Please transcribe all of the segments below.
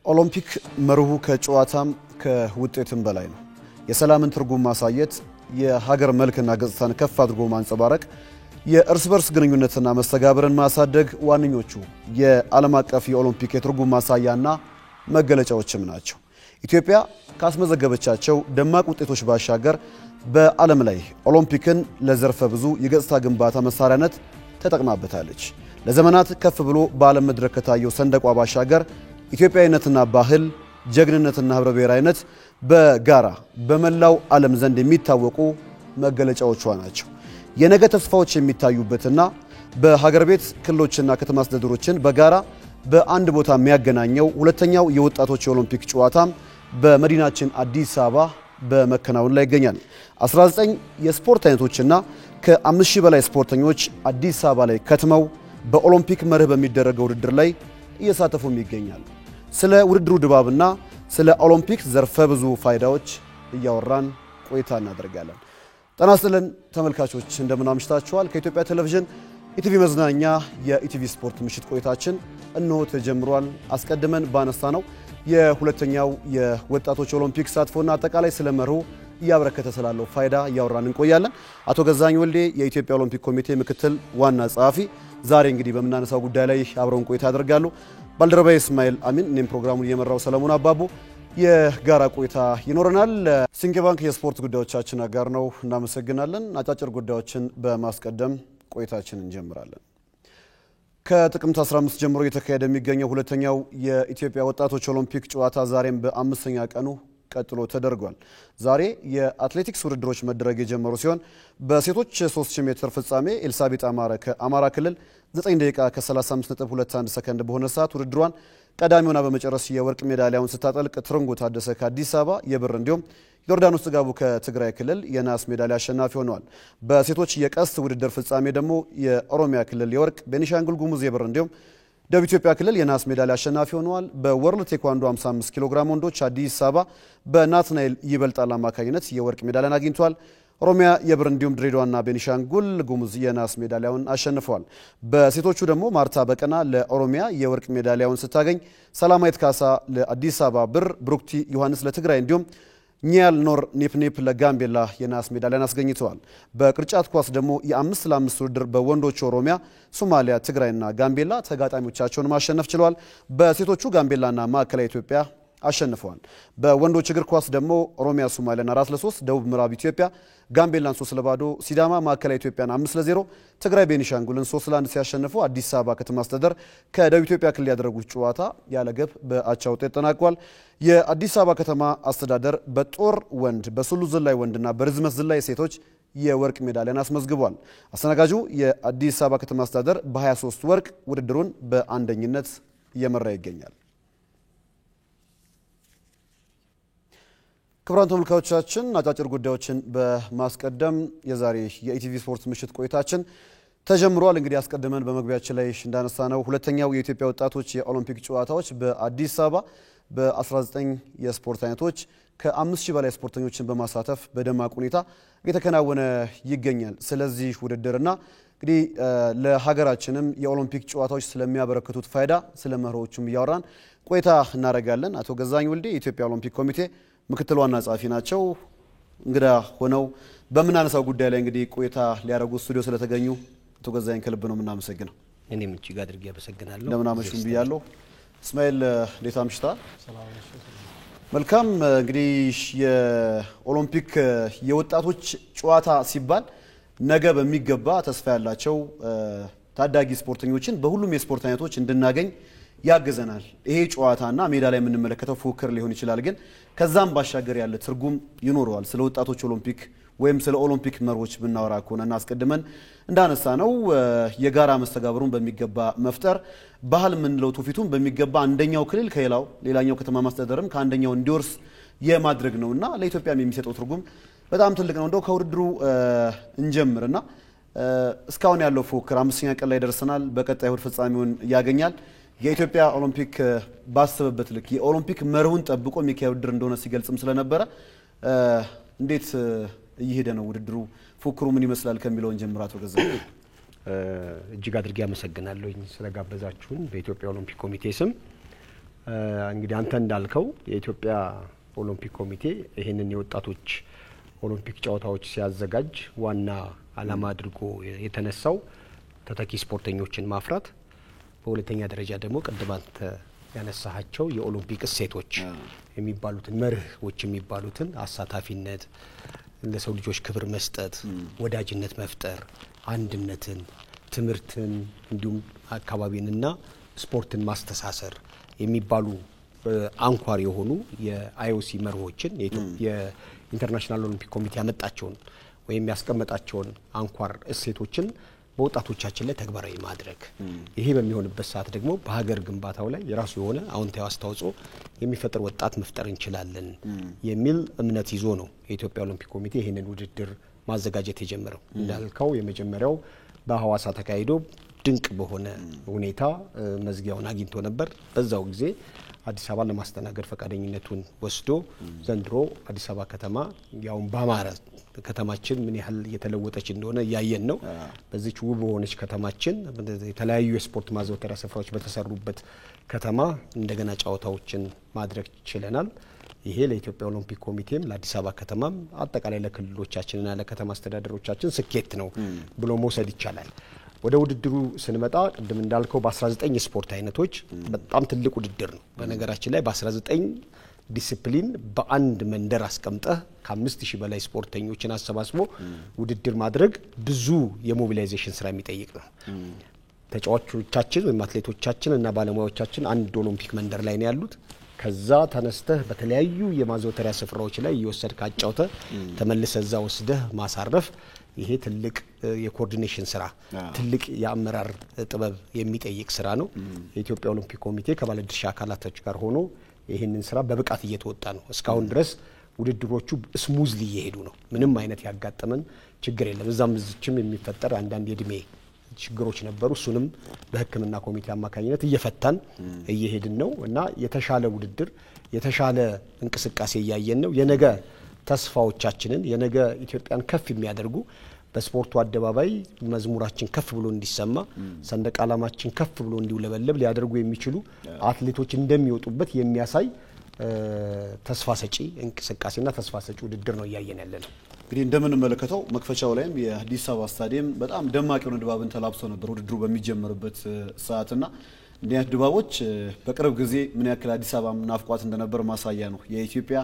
ኦሎምፒክ መርሁ ከጨዋታም ከውጤትም በላይ ነው። የሰላምን ትርጉም ማሳየት፣ የሀገር መልክና ገጽታን ከፍ አድርጎ ማንጸባረቅ፣ የእርስ በርስ ግንኙነትና መስተጋብርን ማሳደግ ዋነኞቹ የዓለም አቀፍ የኦሎምፒክ የትርጉም ማሳያና መገለጫዎችም ናቸው። ኢትዮጵያ ካስመዘገበቻቸው ደማቅ ውጤቶች ባሻገር በዓለም ላይ ኦሎምፒክን ለዘርፈ ብዙ የገጽታ ግንባታ መሳሪያነት ተጠቅማበታለች። ለዘመናት ከፍ ብሎ በዓለም መድረክ ከታየው ሰንደቋ ባሻገር ኢትዮጵያዊነትና ባህል፣ ጀግንነትና ህብረ ብሔራዊነት በጋራ በመላው ዓለም ዘንድ የሚታወቁ መገለጫዎቿ ናቸው። የነገ ተስፋዎች የሚታዩበትና በሀገር ቤት ክልሎችና ከተማ አስተዳደሮችን በጋራ በአንድ ቦታ የሚያገናኘው ሁለተኛው የወጣቶች የኦሎምፒክ ጨዋታም በመዲናችን አዲስ አበባ በመከናወን ላይ ይገኛል። 19 የስፖርት አይነቶችና ከ5000 በላይ ስፖርተኞች አዲስ አበባ ላይ ከትመው በኦሎምፒክ መርህ በሚደረገው ውድድር ላይ እየሳተፉም ይገኛሉ። ስለ ውድድሩ ድባብና ስለ ኦሎምፒክ ዘርፈ ብዙ ፋይዳዎች እያወራን ቆይታ እናደርጋለን። ጤና ይስጥልን ተመልካቾች፣ እንደምን አምሽታችኋል? ከኢትዮጵያ ቴሌቪዥን ኢቲቪ መዝናኛ የኢቲቪ ስፖርት ምሽት ቆይታችን እነሆ ተጀምሯል። አስቀድመን ባነሳ ነው የሁለተኛው የወጣቶች ኦሎምፒክ ተሳትፎና አጠቃላይ ስለ መርሁ እያበረከተ ስላለው ፋይዳ እያወራን እንቆያለን። አቶ ገዛኝ ወልዴ የኢትዮጵያ ኦሎምፒክ ኮሚቴ ምክትል ዋና ጸሐፊ ዛሬ እንግዲህ በመናነሳው ጉዳይ ላይ አብረውን ቆይታ ያደርጋሉ። ባልደረባዬ እስማኤል አሚን፣ እኔም ፕሮግራሙን እየመራው ሰለሞን አባቡ የጋራ ቆይታ ይኖረናል። ሲንቄ ባንክ የስፖርት ጉዳዮቻችን አጋር ነው። እናመሰግናለን። አጫጭር ጉዳዮችን በማስቀደም ቆይታችን እንጀምራለን። ከጥቅምት 15 ጀምሮ እየተካሄደ የሚገኘው ሁለተኛው የኢትዮጵያ ወጣቶች ኦሎምፒክ ጨዋታ ዛሬም በአምስተኛ ቀኑ ቀጥሎ ተደርጓል። ዛሬ የአትሌቲክስ ውድድሮች መደረግ የጀመሩ ሲሆን በሴቶች 3000 ሜትር ፍጻሜ ኤልሳቤጥ አማረ ከአማራ ክልል 9 ደቂቃ ከ35.21 ሰከንድ በሆነ ሰዓት ውድድሯን ቀዳሚ ሆና በመጨረስ የወርቅ ሜዳሊያውን ስታጠልቅ ትርንጎ ታደሰ ከአዲስ አበባ የብር እንዲሁም ዮርዳኖስ ጥጋቡ ከትግራይ ክልል የናስ ሜዳሊያ አሸናፊ ሆነዋል። በሴቶች የቀስት ውድድር ፍጻሜ ደግሞ የኦሮሚያ ክልል የወርቅ፣ ቤኒሻንጉል ጉሙዝ የብር እንዲሁም ደቡብ ኢትዮጵያ ክልል የናስ ሜዳሊያ አሸናፊ ሆነዋል። በወርልድ ቴኳንዶ 55 ኪሎ ግራም ወንዶች አዲስ አበባ በናትናኤል ይበልጣል አማካኝነት የወርቅ ሜዳሊያን አግኝቷል። ኦሮሚያ የብር እንዲሁም ድሬዳዋና ቤኒሻንጉል ጉሙዝ የናስ ሜዳሊያውን አሸንፈዋል። በሴቶቹ ደግሞ ማርታ በቀና ለኦሮሚያ የወርቅ ሜዳሊያውን ስታገኝ፣ ሰላማዊት ካሳ ለአዲስ አበባ ብር፣ ብሩክቲ ዮሐንስ ለትግራይ እንዲሁም ኒያል ኖር ኔፕኔፕ ለጋምቤላ የናስ ሜዳሊያን አስገኝተዋል። በቅርጫት ኳስ ደግሞ የ5 ለ5 ውድድር በወንዶች ኦሮሚያ፣ ሶማሊያ፣ ትግራይና ጋምቤላ ተጋጣሚዎቻቸውን ማሸነፍ ችለዋል። በሴቶቹ ጋምቤላና ማዕከላዊ ኢትዮጵያ አሸንፈዋል። በወንዶች እግር ኳስ ደግሞ ኦሮሚያ ሶማሊያን 4-3፣ ደቡብ ምዕራብ ኢትዮጵያ ጋምቤላን 3-0፣ ሲዳማ ማዕከላዊ ኢትዮጵያን 5-0፣ ትግራይ ቤኒሻንጉልን 3-1 ሲያሸንፉ አዲስ አበባ ከተማ አስተዳደር ከደቡብ ኢትዮጵያ ክልል ያደረጉት ጨዋታ ያለ ግብ በአቻ ውጤት ተጠናቋል። የአዲስ አበባ ከተማ አስተዳደር በጦር ወንድ፣ በሱሉ ዝላይ ወንድና በርዝመት ዝላይ ሴቶች የወርቅ ሜዳሊያን አስመዝግቧል። አስተናጋጁ የአዲስ አበባ ከተማ አስተዳደር በ23 ወርቅ ውድድሩን በአንደኝነት እየመራ ይገኛል። ክቡራን ተመልካቾቻችን አጫጭር ጉዳዮችን በማስቀደም የዛሬ የኢቲቪ ስፖርት ምሽት ቆይታችን ተጀምሯል። እንግዲህ አስቀድመን በመግቢያችን ላይ እንዳነሳ ነው ሁለተኛው የኢትዮጵያ ወጣቶች የኦሎምፒክ ጨዋታዎች በአዲስ አበባ በ19 የስፖርት አይነቶች ከ5000 በላይ ስፖርተኞችን በማሳተፍ በደማቅ ሁኔታ እየተከናወነ ይገኛል። ስለዚህ ውድድርና እንግዲህ ለሀገራችንም የኦሎምፒክ ጨዋታዎች ስለሚያበረክቱት ፋይዳ ስለ መርሆቹም እያወራን ቆይታ እናደርጋለን። አቶ ገዛኝ ወልዴ የኢትዮጵያ ኦሎምፒክ ኮሚቴ ምክትል ዋና ጸሐፊ ናቸው። እንግዳ ሆነው በምናነሳው ጉዳይ ላይ እንግዲህ ቆይታ ሊያደርጉ ስቱዲዮ ስለተገኙ አቶ ገዛኝ ከልብ ነው የምናመሰግነው። እኔም እጅግ አድርጌ አመሰግናለሁ። እንደምን አመሹም ብያለሁ። እስማኤል እንዴት አምሽተሃል? መልካም። እንግዲህ የኦሎምፒክ የወጣቶች ጨዋታ ሲባል ነገ በሚገባ ተስፋ ያላቸው ታዳጊ ስፖርተኞችን በሁሉም የስፖርት አይነቶች እንድናገኝ ያገዘናል። ይሄ ጨዋታና ሜዳ ላይ የምንመለከተው ፉክክር ሊሆን ይችላል፣ ግን ከዛም ባሻገር ያለ ትርጉም ይኖረዋል። ስለ ወጣቶች ኦሎምፒክ ወይም ስለ ኦሎምፒክ መርሆች ብናወራ ከሆነና አስቀድመን እንዳነሳ ነው የጋራ መስተጋብሩን በሚገባ መፍጠር፣ ባህል የምንለው ትውፊቱን በሚገባ አንደኛው ክልል ከሌላው ሌላኛው ከተማ ማስተዳደርም ከአንደኛው እንዲወርስ የማድረግ ነውና ለኢትዮጵያም የሚሰጠው ትርጉም በጣም ትልቅ ነው። እንደው ከውድድሩ እንጀምርና እስካሁን ያለው ፉክክር 5ኛ ቀን ላይ ደርሰናል። በቀጣይ እሁድ ፍጻሜውን ያገኛል። የኢትዮጵያ ኦሎምፒክ ባሰበበት ልክ የኦሎምፒክ መርሁን ጠብቆ የሚካሄድ ውድድር እንደሆነ ሲገልጽም ስለነበረ እንዴት እየሄደ ነው ውድድሩ? ፉክሩ ምን ይመስላል ከሚለውን ጀምራ አቶ ገዛኝ። እጅግ አድርጌ አመሰግናለሁ ስለጋበዛችሁን በኢትዮጵያ ኦሎምፒክ ኮሚቴ ስም። እንግዲህ አንተ እንዳልከው የኢትዮጵያ ኦሎምፒክ ኮሚቴ ይሄንን የወጣቶች ኦሎምፒክ ጨዋታዎች ሲያዘጋጅ ዋና ዓላማ አድርጎ የተነሳው ተተኪ ስፖርተኞችን ማፍራት፣ በሁለተኛ ደረጃ ደግሞ ቅድም አንተ ያነሳሃቸው የኦሎምፒክ እሴቶች የሚባሉትን መርሆች የሚባሉትን አሳታፊነት፣ ለሰው ልጆች ክብር መስጠት፣ ወዳጅነት መፍጠር፣ አንድነትን፣ ትምህርትን እንዲሁም አካባቢንና ስፖርትን ማስተሳሰር የሚባሉ አንኳር የሆኑ የአይኦሲ መርሆችን የኢንተርናሽናል ኦሎምፒክ ኮሚቴ ያመጣቸውን ወይም ያስቀመጣቸውን አንኳር እሴቶችን በወጣቶቻችን ላይ ተግባራዊ ማድረግ፣ ይሄ በሚሆንበት ሰዓት ደግሞ በሀገር ግንባታው ላይ የራሱ የሆነ አዎንታዊ አስተዋጽኦ የሚፈጥር ወጣት መፍጠር እንችላለን የሚል እምነት ይዞ ነው የኢትዮጵያ ኦሎምፒክ ኮሚቴ ይሄንን ውድድር ማዘጋጀት የጀመረው። እንዳልከው የመጀመሪያው በሐዋሳ ተካሂዶ ድንቅ በሆነ ሁኔታ መዝጊያውን አግኝቶ ነበር። በዛው ጊዜ አዲስ አበባ ለማስተናገድ ፈቃደኝነቱን ወስዶ ዘንድሮ አዲስ አበባ ከተማ ያው ባማረ ከተማችን ምን ያህል እየተለወጠች እንደሆነ ያየን ነው። በዚች ውብ በሆነች ከተማችን የተለያዩ የስፖርት ማዘውተሪያ ስፍራዎች በተሰሩበት ከተማ እንደገና ጨዋታዎችን ማድረግ ችለናል። ይሄ ለኢትዮጵያ ኦሎምፒክ ኮሚቴም ለአዲስ አበባ ከተማም አጠቃላይ ለክልሎቻችንና ለከተማ አስተዳደሮቻችን ስኬት ነው ብሎ መውሰድ ይቻላል። ወደ ውድድሩ ስንመጣ ቅድም እንዳልከው በ19 የስፖርት አይነቶች በጣም ትልቅ ውድድር ነው። በነገራችን ላይ በ19 ዲሲፕሊን በአንድ መንደር አስቀምጠህ ከ5000 በላይ ስፖርተኞችን አሰባስቦ ውድድር ማድረግ ብዙ የሞቢላይዜሽን ስራ የሚጠይቅ ነው። ተጫዋቾቻችን ወይም አትሌቶቻችን እና ባለሙያዎቻችን አንድ ኦሎምፒክ መንደር ላይ ነው ያሉት። ከዛ ተነስተህ በተለያዩ የማዘውተሪያ ስፍራዎች ላይ እየወሰድክ አጫውተህ ተመልሰህ እዛ ወስደህ ማሳረፍ፣ ይሄ ትልቅ የኮኦርዲኔሽን ስራ፣ ትልቅ የአመራር ጥበብ የሚጠይቅ ስራ ነው። የኢትዮጵያ ኦሎምፒክ ኮሚቴ ከባለድርሻ አካላቶች ጋር ሆኖ ይህንን ስራ በብቃት እየተወጣ ነው። እስካሁን ድረስ ውድድሮቹ ስሙዝሊ እየሄዱ ነው። ምንም አይነት ያጋጠመን ችግር የለም። እዛም እዚችም የሚፈጠር አንዳንድ የእድሜ ችግሮች ነበሩ። እሱንም በሕክምና ኮሚቴ አማካኝነት እየፈታን እየሄድን ነው እና የተሻለ ውድድር የተሻለ እንቅስቃሴ እያየን ነው። የነገ ተስፋዎቻችንን የነገ ኢትዮጵያን ከፍ የሚያደርጉ በስፖርቱ አደባባይ መዝሙራችን ከፍ ብሎ እንዲሰማ ሰንደቅ ዓላማችን ከፍ ብሎ እንዲውለበለብ ሊያደርጉ የሚችሉ አትሌቶች እንደሚወጡበት የሚያሳይ ተስፋ ሰጪ እንቅስቃሴና ተስፋ ሰጪ ውድድር ነው እያየን ያለነው። እንግዲህ እንደምንመለከተው መክፈቻው ላይም የአዲስ አበባ ስታዲየም በጣም ደማቅ የሆነ ድባብን ተላብሶ ነበር ውድድሩ በሚጀምርበት ሰዓትና እንዲህ አይነት ድባቦች በቅርብ ጊዜ ምን ያክል አዲስ አበባ ናፍቋት እንደነበር ማሳያ ነው። የኢትዮጵያ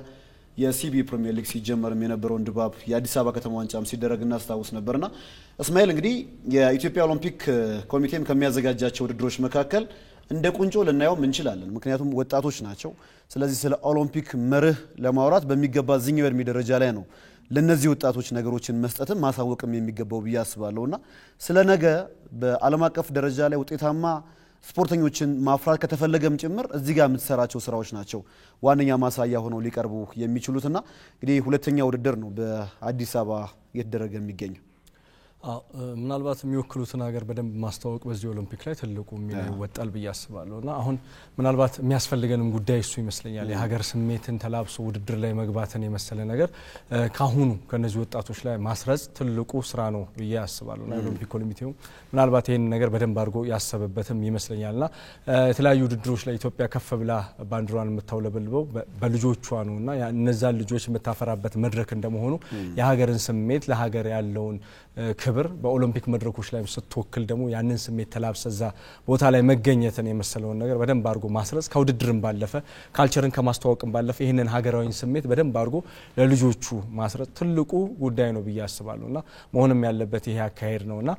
የሲቢ ፕሪሚየር ሊግ ሲጀመርም የነበረውን ድባብ የአዲስ አበባ ከተማ ዋንጫም ሲደረግ እናስታውስ ነበርና እስማኤል እንግዲህ የኢትዮጵያ ኦሎምፒክ ኮሚቴም ከሚያዘጋጃቸው ውድድሮች መካከል እንደ ቁንጮ ልናየውም እንችላለን። ምክንያቱም ወጣቶች ናቸው። ስለዚህ ስለ ኦሎምፒክ መርህ ለማውራት በሚገባ እዚህኛው እድሜ ደረጃ ላይ ነው ለነዚህ ወጣቶች ነገሮችን መስጠትም ማሳወቅም የሚገባው ብዬ አስባለሁና ስለ ነገ በዓለም አቀፍ ደረጃ ላይ ውጤታማ ስፖርተኞችን ማፍራት ከተፈለገም ጭምር እዚህ ጋር የምትሰራቸው ስራዎች ናቸው ዋነኛ ማሳያ ሆነው ሊቀርቡ የሚችሉትና እንግዲህ ሁለተኛ ውድድር ነው በአዲስ አበባ እየተደረገ የሚገኘው። ምናልባት የሚወክሉትን ሀገር በደንብ ማስተዋወቅ በዚህ ኦሎምፒክ ላይ ትልቁ ሚና ይወጣል ብዬ አስባለሁና አሁን ምናልባት የሚያስፈልገንም ጉዳይ እሱ ይመስለኛል። የሀገር ስሜትን ተላብሶ ውድድር ላይ መግባትን የመሰለ ነገር ካሁኑ ከነዚህ ወጣቶች ላይ ማስረጽ ትልቁ ስራ ነው ብዬ አስባለሁና ኦሎምፒክ ኮሚቴው ምናልባት ይሄን ነገር በደንብ አድርጎ ያሰበበትም ይመስለኛልና የተለያዩ ውድድሮች ላይ ኢትዮጵያ ከፍ ብላ ባንዲራዋን የምታውለበልበው በልጆቿ ነውና እነዛን ልጆች የምታፈራበት መድረክ እንደመሆኑ የሀገርን ስሜት ለሀገር ያለውን ክብር በኦሎምፒክ መድረኮች ላይ ስትወክል ደግሞ ያንን ስሜት ተላብሰዛ ቦታ ላይ መገኘትን የመሰለውን ነገር በደንብ አድርጎ ማስረጽ ከውድድርም ባለፈ ካልቸርን ከማስተዋወቅም ባለፈ ይሄንን ሀገራዊ ስሜት በደንብ አድርጎ ለልጆቹ ማስረጽ ትልቁ ጉዳይ ነው ብዬ አስባለሁና መሆንም ያለበት ይሄ አካሄድ ነውና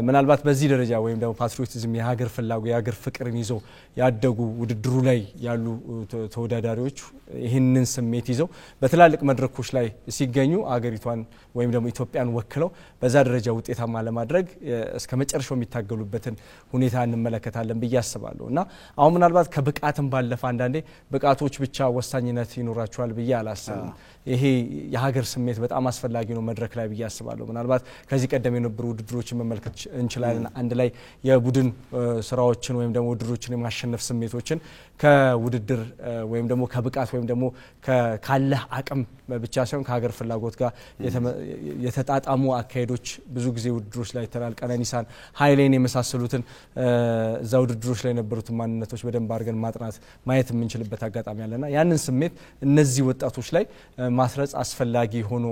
ምናልባት በዚህ ደረጃ ወይም ደግሞ ፓትሪዮቲዝም የሀገር ፍላጎት የሀገር ፍቅርን ይዘው ያደጉ ውድድሩ ላይ ያሉ ተወዳዳሪዎች ይሄንን ስሜት ይዘው በትላልቅ መድረኮች ላይ ሲገኙ አገሪቷን ወይም ደግሞ ኢትዮጵያን ወክለው በዛ ደረጃ ውጤታማ ለማድረግ እስከ መጨረሻው የሚታገሉበትን ሁኔታ እንመለከታለን ብዬ አስባለሁና አሁን ምናልባት ከብቃትም ባለፈ አንዳንዴ ብቃቶች ብቻ ወሳኝነት ይኖራቸዋል ብዬ አላስብም። ይሄ የሀገር ስሜት በጣም አስፈላጊ ነው መድረክ ላይ ብዬ አስባለሁ። ምናልባት ከዚህ ቀደም የነበሩ ውድድሮችን መመልከት እንችላለን። አንድ ላይ የቡድን ስራዎችን ወይም ደግሞ ውድድሮችን የማሸነፍ ስሜቶችን ከውድድር ወይም ደግሞ ከብቃት ወይም ደግሞ ካለህ አቅም ብቻ ሳይሆን ከሀገር ፍላጎት ጋር የተጣጣሙ አካሄዶች ብዙ ጊዜ ውድድሮች ላይ ተላል ቀነኒሳን ኃይሌን የመሳሰሉትን እዛ ውድድሮች ላይ የነበሩትን ማንነቶች በደንብ አድርገን ማጥናት ማየት የምንችልበት አጋጣሚ አለና ያንን ስሜት እነዚህ ወጣቶች ላይ ማስረጽ አስፈላጊ ሆኖ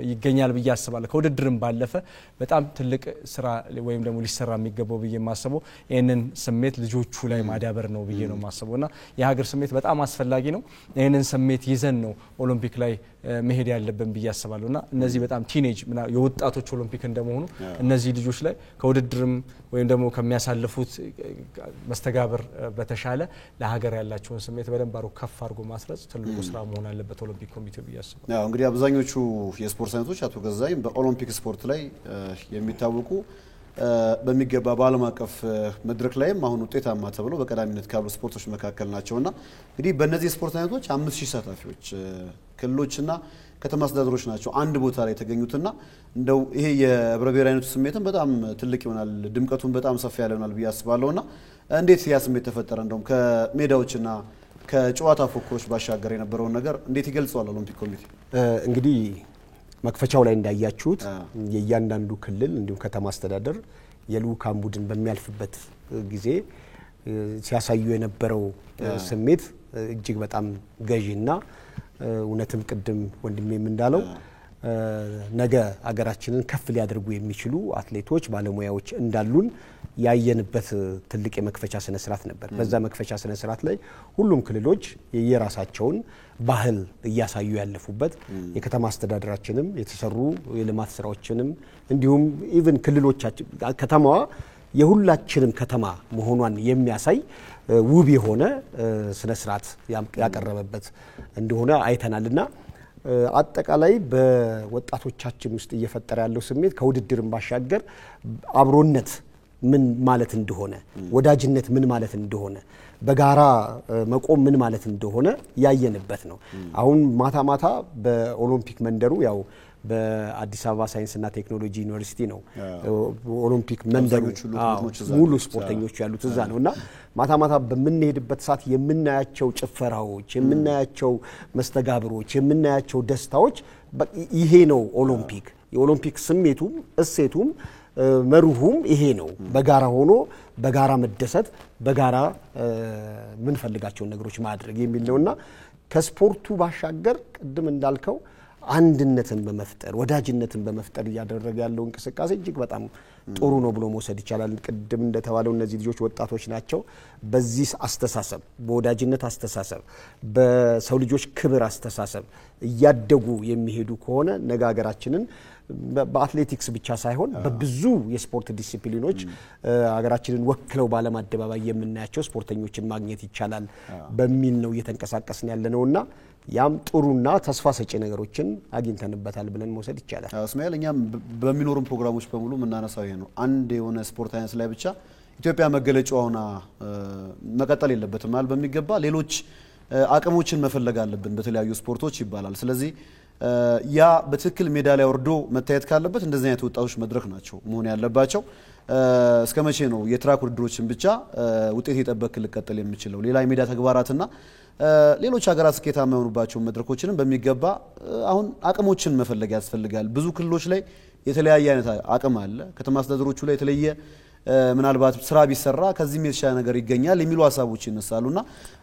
ይገኛል ብዬ አስባለሁ። ከውድድርም ባለፈ በጣም ትልቅ ስራ ወይም ደግሞ ሊሰራ የሚገባው ብዬ ማስበው ይሄንን ስሜት ልጆቹ ላይ ማዳበር ነው ብዬ ነው ማስበውና የሀገር ስሜት በጣም አስፈላጊ ነው። ይሄንን ስሜት ይዘን ነው ኦሎምፒክ ላይ መሄድ ያለብን ብዬ አስባለሁና እነዚህ በጣም ቲኔጅ የወጣቶች ኦሎምፒክ እንደመሆኑ እነዚህ ልጆች ላይ ከውድድርም ወይም ደግሞ ከሚያሳልፉት መስተጋብር በተሻለ ለሀገር ያላቸውን ስሜት በደንብ አድርጎ ከፍ አድርጎ ማስረጽ ትልቁ ስራ መሆን አለበት ኦሎምፒክ ኮሚቴው ብዬ አስባለሁ። ያው እንግዲህ አብዛኞቹ የስፖርት አይነቶች አቶ ገዛይ በኦሎምፒክ ስፖርት ላይ የሚታወቁ በሚገባ በዓለም አቀፍ መድረክ ላይም አሁን ውጤታማ ተብሎ በቀዳሚነት ካሉ ስፖርቶች መካከል ናቸውና እንግዲህ በእነዚህ ስፖርት አይነቶች 5000 ተሳታፊዎች ክልሎችና ከተማ አስተዳደሮች ናቸው አንድ ቦታ ላይ የተገኙትና እንደው ይሄ የህብረ ብሔራዊነቱ ስሜትን በጣም ትልቅ ይሆናል፣ ድምቀቱን በጣም ሰፊ ያለ ይሆናል ብዬ አስባለሁና እንዴት ያ ስሜት ተፈጠረ? እንደውም ከሜዳዎችና ከጨዋታ ፉክክሮች ባሻገር የነበረውን ነገር እንዴት ይገልጸዋል ኦሎምፒክ ኮሚቴ? እንግዲህ መክፈቻው ላይ እንዳያችሁት የእያንዳንዱ ክልል እንዲሁም ከተማ አስተዳደር የልኡካን ቡድን በሚያልፍበት ጊዜ ሲያሳዩ የነበረው ስሜት እጅግ በጣም ገዢና እውነትም ቅድም ወንድሜም እንዳለው ነገ አገራችንን ከፍ ሊያደርጉ የሚችሉ አትሌቶች ባለሙያዎች እንዳሉን ያየንበት ትልቅ የመክፈቻ ስነ ስርዓት ነበር። በዛ መክፈቻ ስነ ስርዓት ላይ ሁሉም ክልሎች የራሳቸውን ባህል እያሳዩ ያለፉበት የከተማ አስተዳደራችንም የተሰሩ የልማት ስራዎችንም እንዲሁም ኢቭን ክልሎቻችን ከተማዋ የሁላችንም ከተማ መሆኗን የሚያሳይ ውብ የሆነ ስነ ስርዓት ያቀረበበት እንደሆነ አይተናልና አጠቃላይ በወጣቶቻችን ውስጥ እየፈጠረ ያለው ስሜት ከውድድርም ባሻገር አብሮነት ምን ማለት እንደሆነ፣ ወዳጅነት ምን ማለት እንደሆነ፣ በጋራ መቆም ምን ማለት እንደሆነ ያየንበት ነው። አሁን ማታ ማታ በኦሎምፒክ መንደሩ ያው በአዲስ አበባ ሳይንስና ቴክኖሎጂ ዩኒቨርሲቲ ነው ኦሎምፒክ መንደሩ ሙሉ ስፖርተኞች ያሉት እዛ ነውና ማታ ማታ በምንሄድበት ሰዓት የምናያቸው ጭፈራዎች፣ የምናያቸው መስተጋብሮች፣ የምናያቸው ደስታዎች ይሄ ነው ኦሎምፒክ። የኦሎምፒክ ስሜቱም እሴቱም መርሁም ይሄ ነው። በጋራ ሆኖ በጋራ መደሰት፣ በጋራ ምን ፈልጋቸውን ነገሮች ማድረግ የሚል ነውና ከስፖርቱ ባሻገር ቅድም እንዳልከው አንድነትን በመፍጠር ወዳጅነትን በመፍጠር እያደረገ ያለው እንቅስቃሴ እጅግ በጣም ጥሩ ነው ብሎ መውሰድ ይቻላል። ቅድም እንደተባለው እነዚህ ልጆች ወጣቶች ናቸው። በዚህ አስተሳሰብ፣ በወዳጅነት አስተሳሰብ፣ በሰው ልጆች ክብር አስተሳሰብ እያደጉ የሚሄዱ ከሆነ ነገ ሀገራችንን በአትሌቲክስ ብቻ ሳይሆን በብዙ የስፖርት ዲሲፕሊኖች ሀገራችንን ወክለው ባለም አደባባይ የምናያቸው ስፖርተኞችን ማግኘት ይቻላል በሚል ነው እየተንቀሳቀስን ያለነውና ያም ጥሩና ተስፋ ሰጪ ነገሮችን አግኝተንበታል ብለን መውሰድ ይቻላል። እስማኤል፣ እኛም በሚኖሩን ፕሮግራሞች በሙሉ የምናነሳው ይሄ ነው። አንድ የሆነ ስፖርት አይነት ላይ ብቻ ኢትዮጵያ መገለጫው ሆና መቀጠል የለበትም ማለት በሚገባ ሌሎች አቅሞችን መፈለግ አለብን በተለያዩ ስፖርቶች ይባላል። ስለዚህ ያ በትክክል ሜዳ ላይ ወርዶ መታየት ካለበት እንደዚህ አይነት ወጣቶች መድረክ ናቸው መሆን ያለባቸው። እስከ መቼ ነው የትራክ ውድድሮችን ብቻ ውጤት የጠበቅ ልቀጥል የሚችለው? ሌላ የሜዳ ተግባራትና ሌሎች ሀገራት ስኬታማ የሆኑባቸው መድረኮችንም በሚገባ አሁን አቅሞችን መፈለግ ያስፈልጋል። ብዙ ክልሎች ላይ የተለያየ አይነት አቅም አለ። ከተማ አስተዳደሮቹ ላይ የተለየ ምናልባት ስራ ቢሰራ ከዚህም የተሻለ ነገር ይገኛል የሚሉ ሀሳቦች ይነሳሉና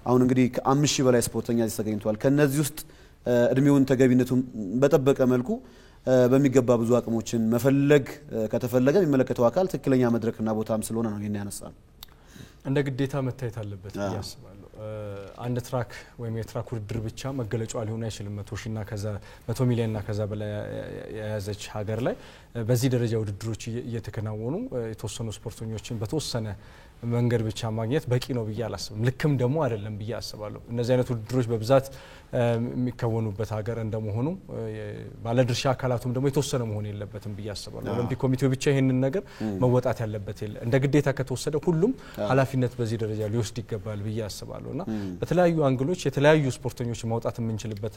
አሁን እንግዲህ ከ5000 በላይ ስፖርተኛ ተገኝቷል። ከነዚህ ውስጥ እድሜውን ተገቢነቱን በጠበቀ መልኩ በሚገባ ብዙ አቅሞችን መፈለግ ከተፈለገ የሚመለከተው አካል ትክክለኛ መድረክና ቦታም ስለሆነ ነው ይሄን ያነሳል። እንደ ግዴታ መታየት አለበት ብዬ አስባለሁ። አንድ ትራክ ወይም የትራክ ውድድር ብቻ መገለጫው ሊሆን አይችልም። 100,000ና ከዛ 100 ሚሊዮንና ከዛ በላይ የያዘች ሀገር ላይ በዚህ ደረጃ ውድድሮች እየተከናወኑ የተወሰኑ ስፖርተኞችን በተወሰነ መንገድ ብቻ ማግኘት በቂ ነው ብዬ አላስብም። ልክም ደግሞ አይደለም ብዬ አስባለሁ። እነዚህ አይነት ውድድሮች በብዛት የሚከወኑበት ሀገር እንደመሆኑ ባለድርሻ አካላቱም ደግሞ የተወሰነ መሆን የለበትም ብዬ አስባለሁ። ኦሎምፒክ ኮሚቴው ብቻ ይሄንን ነገር መወጣት ያለበት የለ። እንደ ግዴታ ከተወሰደ ሁሉም ኃላፊነት በዚህ ደረጃ ሊወስድ ይገባል ብዬ አስባለሁና በተለያዩ አንግሎች የተለያዩ ስፖርተኞች ማውጣት የምንችልበት